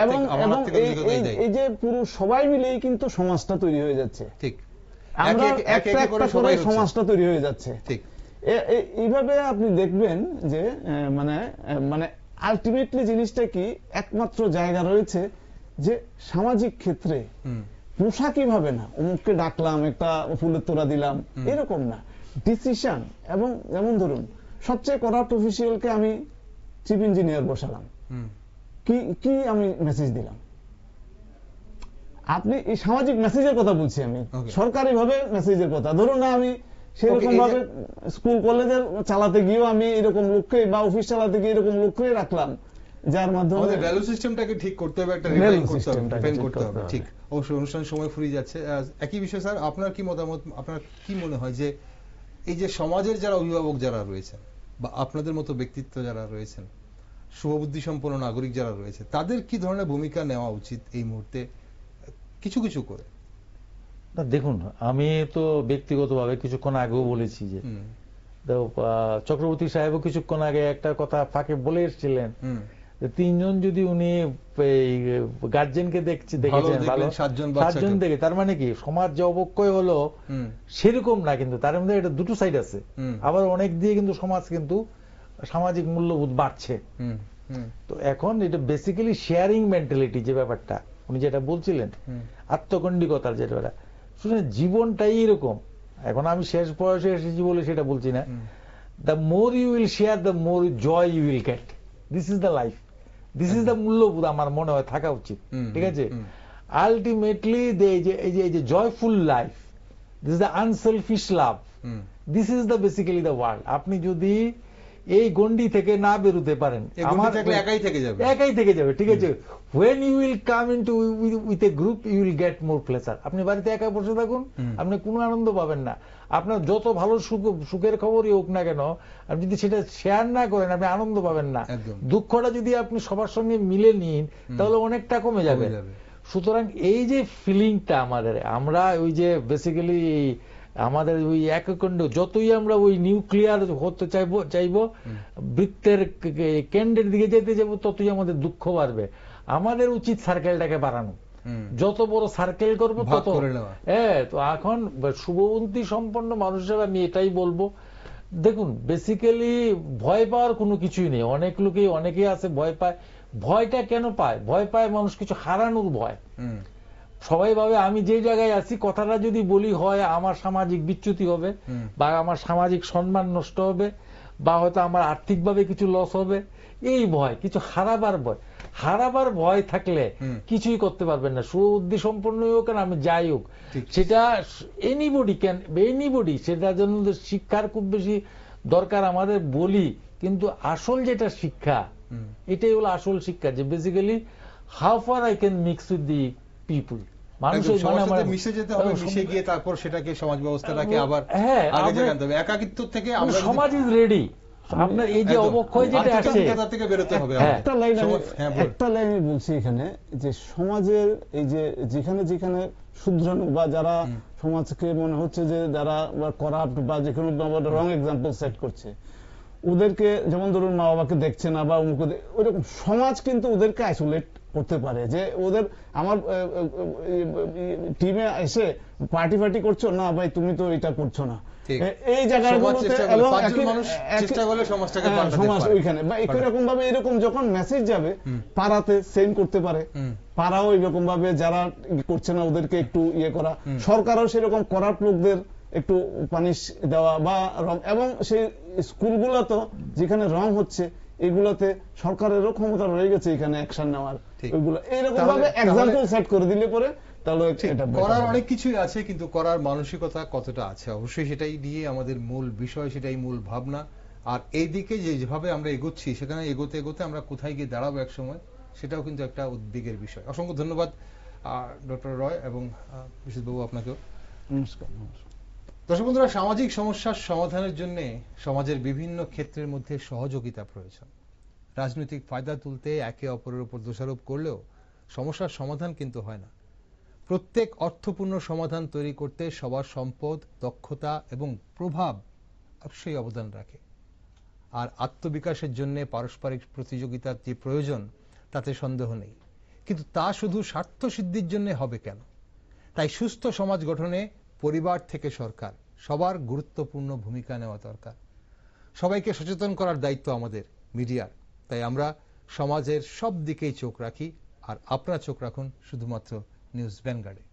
এবং এই যে পুরো সবাই মিলেই কিন্তু সমাজটা তৈরি হয়ে যাচ্ছে, আমরা একটা একটা করে সমাজটা তৈরি হয়ে যাচ্ছে। এইভাবে আপনি দেখবেন যে মানে আলটিমেটলি জিনিসটা কি, একমাত্র জায়গা রয়েছে যে সামাজিক ক্ষেত্রে পোশাকই ভাবে না, অমুককে ডাকলাম একটা ফুলের তোড়া দিলাম, এরকম না, ডিসিশন। এবং যেমন ধরুন সবচেয়ে করাপ্ট অফিসিয়ালকে আমি চিফ ইঞ্জিনিয়ার বসালাম, কি আমি মেসেজ দিলাম, আপনি এই সামাজিক মেসেজের কথা বলছি আমি, সরকারি ভাবে মেসেজের কথা। ধরুন না আমি সেরকম ভাবে স্কুল কলেজে চালাতে গিয়েও আমি এরকম লোককে, বা অফিস চালাতে গিয়ে এরকম লোককে রাখলাম, যার মাধ্যমে আমাদের ভ্যালু সিস্টেমটাকে ঠিক করতে হবে, একটা রিফাইন করতে হবে। ঠিক, অবশ্যই অনুষ্ঠান সময় ফুরিয়ে যাচ্ছে। একই বিষয় স্যার, আপনার কি মতামত, আপনার কি মনে হয় যে এই যে সমাজের যারা অভিভাবক যারা রয়েছেন, বা আপনাদের মতো ব্যক্তিত্ব যারা রয়েছেন, শুভবুদ্ধি সম্পন্ন নাগরিক যারা রয়েছে, তাদের কি ধরনের ভূমিকা নেওয়া উচিত এই মুহূর্তে কিছু কিছু করে? দেখুন, আমি তো ব্যক্তিগতভাবে কিছুক্ষণ আগেও বলেছি যে চক্রবর্তী সাহেবও কিছুক্ষণ আগে একটা কথা ফাঁকে বলে এসেছিলেন যে 3 জন যদি উনি গার্জেনকে দেখেছেন ভালো, 7 জন দেখে, তার মানে কি সমাজ যে অবক্ষয় হলো সেরকম না, কিন্তু তার মধ্যে এটা দুটো সাইড আছে। আবার অনেক দিয়ে কিন্তু সমাজ কিন্তু সামাজিক মূল্যবোধ বাড়ছে। তো এখন এটা বেসিক্যালি শেয়ারিং মেন্টালিটি, যে ব্যাপারটা উনি যেটা বলছিলেন, আত্মকেন্দ্রিকতার যেটা, শুনে জীবনটাই এরকম। এখন আমি শেষ বয়সে এসেছি বলে সেটা বলছি না, the more you will share the more joy you will get, this is the life. This is the মূল্যবোধ আমার মনে হয় থাকা উচিত। ঠিক আছে, আলটিমেটলি এই যে joyful life, this is the unselfish love, this is the basically the world. আপনি যদি এই গন্ডি থেকে না বেরোতে পারেন, আমার একাই থেকে যাবে, একাই থেকে যাবে। ঠিক আছে, when you will come into with a group you will get more pleasure। আপনি বাড়িতে একা বসে থাকুন, আপনি কোনো আনন্দ পাবেন না। আপনার যত ভালো সুখের খবরই হোক না কেন, আপনি যদি সেটা শেয়ার না করেন আপনি আনন্দ পাবেন না। দুঃখটা যদি আপনি সবার সঙ্গে মিলে নিন তাহলে অনেকটা কমে যাবে। সুতরাং এই যে ফিলিংটা আমাদের, আমরা ওই যে বেসিক্যালি আমাদের ওই একখণ্ড যতই আমরা ওই নিউক্লিয়ার হতে চাইবো, বৃত্তের কেন্দ্রের দিকে যেতে যাবো, ততই আমাদের দুঃখ বাড়বে। আমাদের উচিত সার্কেলটাকে বাড়ানো, যত বড় সার্কেল করবো তত। হ্যাঁ, তো এখন শুভবুদ্ধি সম্পন্ন মানুষ হিসেবে আমি এটাই বলবো, দেখুন বেসিক্যালি ভয় পাওয়ার কোনো কিছুই নেই। অনেক লোকেই অনেকেই আছে ভয় পায়। ভয়টা কেন পায়? ভয় পায় মানুষ কিছু হারানোর ভয়। সবাই ভাবে আমি যে জায়গায় আছি কথাটা যদি বলি হয় আমার সামাজিক বিচ্যুতি হবে, বা আমার সামাজিক সম্মান নষ্ট হবে, বা হয়তো আমার আর্থিকভাবে কিছু লস হবে। এই ভয়, কিছু হারাবার ভয়। হারাবার ভয় থাকলে কিছুই করতে পারবেন না, সুবুদ্ধি সম্পন্ন হোক আর আমি যাই হোক, সেটা এনিবডি সেটার জন্য শিক্ষার খুব বেশি দরকার আমাদের বলি, কিন্তু আসল যেটা শিক্ষা, এটাই হলো আসল শিক্ষা, যে basically how far I can mix with the people. মিশে যেতে হবে, মিশে গিয়ে তারপর সেটাকে সমাজ ব্যবস্থাটাকে আবার আগে জানতে হবে। একাকিত্ব থেকে সমাজ ইজ রেডি। আপনার এই যে অবক্ষয় যেটা আছে থেকে বেরোতে হবে। একটা লাইন বলছি এখানে, যে সমাজের এই যে যেখানে যেখানে শুধরানো বা যারা সমাজকে মনে হচ্ছে যে যারা করাপ্ট বা যে কোনো রং এক্সাম্পল সেট করছে, ওদেরকে যেমন ধরুন মা বাবাকে দেখছে না বা ওইরকম সমাজ কিন্তু ওদেরকে আইসোলেট করতে পারে। যে ওদের আমার টিমে এসে পার্টি করছো না ভাই, তুমি তো এটা করছো না, এই জায়গাগুলোতে সমাজ ওইখানে বা এরকম ভাবে এরকম যখন মেসেজ যাবে পাড়াতে সেন্ড করতে পারে, পাড়াও এরকম ভাবে যারা করছে না ওদেরকে একটু ইয়ে করা, সরকারও সেরকম করাপ্ট লোকদের একটু পানিশ দেওয়া বা রং, এবং সেই স্কুলগুলো তো যেখানে রং হচ্ছে এগুলোতে সরকারেরও ক্ষমতা রয়ে গেছে এখানে অ্যাকশন নেওয়ার, ওইগুলো এইরকম ভাবে এক্সাম্পল সেট করে দিলে পরে তাহলে করার অনেক কিছুই আছে, কিন্তু করার মানসিকতা কতটা আছে অবশ্যই সেটাই নিয়ে আমাদের মূল বিষয়, সেটাই মূল ভাবনা। আর এই দিকে যেভাবে আমরা এগোচ্ছি সেখানে এগোতে এগোতে আমরা কোথায় গিয়ে দাঁড়াবো এক সময়, সেটাও কিন্তু একটা উদ্বেগের বিষয়। অসংখ্য ধন্যবাদ ডক্টর রয় এবং বিশ্বজিৎবাবু আপনাকেও। নমস্কার। দর্শক বন্ধুরা, সামাজিক সমস্যার সমাধানের জন্য সমাজের বিভিন্ন ক্ষেত্রের মধ্যে সহযোগিতা প্রয়োজন। রাজনৈতিক ফায়দা তুলতে একে অপরের উপর দোষারোপ করলেও সমস্যার সমাধান কিন্তু হয় না। প্রত্যেক অর্থপূর্ণ সমাধান তৈরি করতে সবার সম্পদ, দক্ষতা এবং প্রভাব অবশ্যই অবদান রাখে। আর আত্মবিকাশের জন্য পারস্পরিক প্রতিযোগিতার যে প্রয়োজন তাতে সন্দেহ নেই, কিন্তু তা শুধু স্বার্থ সিদ্ধির জন্য হবে কেন? তাই সুস্থ সমাজ গঠনে পরিবার থেকে সরকার সবার গুরুত্বপূর্ণ ভূমিকা নেওয়া দরকার। সবাইকে সচেতন করার দায়িত্ব আমাদের মিডিয়ার। তাই আমরা সমাজের সব দিকেই চোখ রাখি, আর আপনারা চোখ রাখুন শুধুমাত্র নিউজ ভ্যানগার্ডে।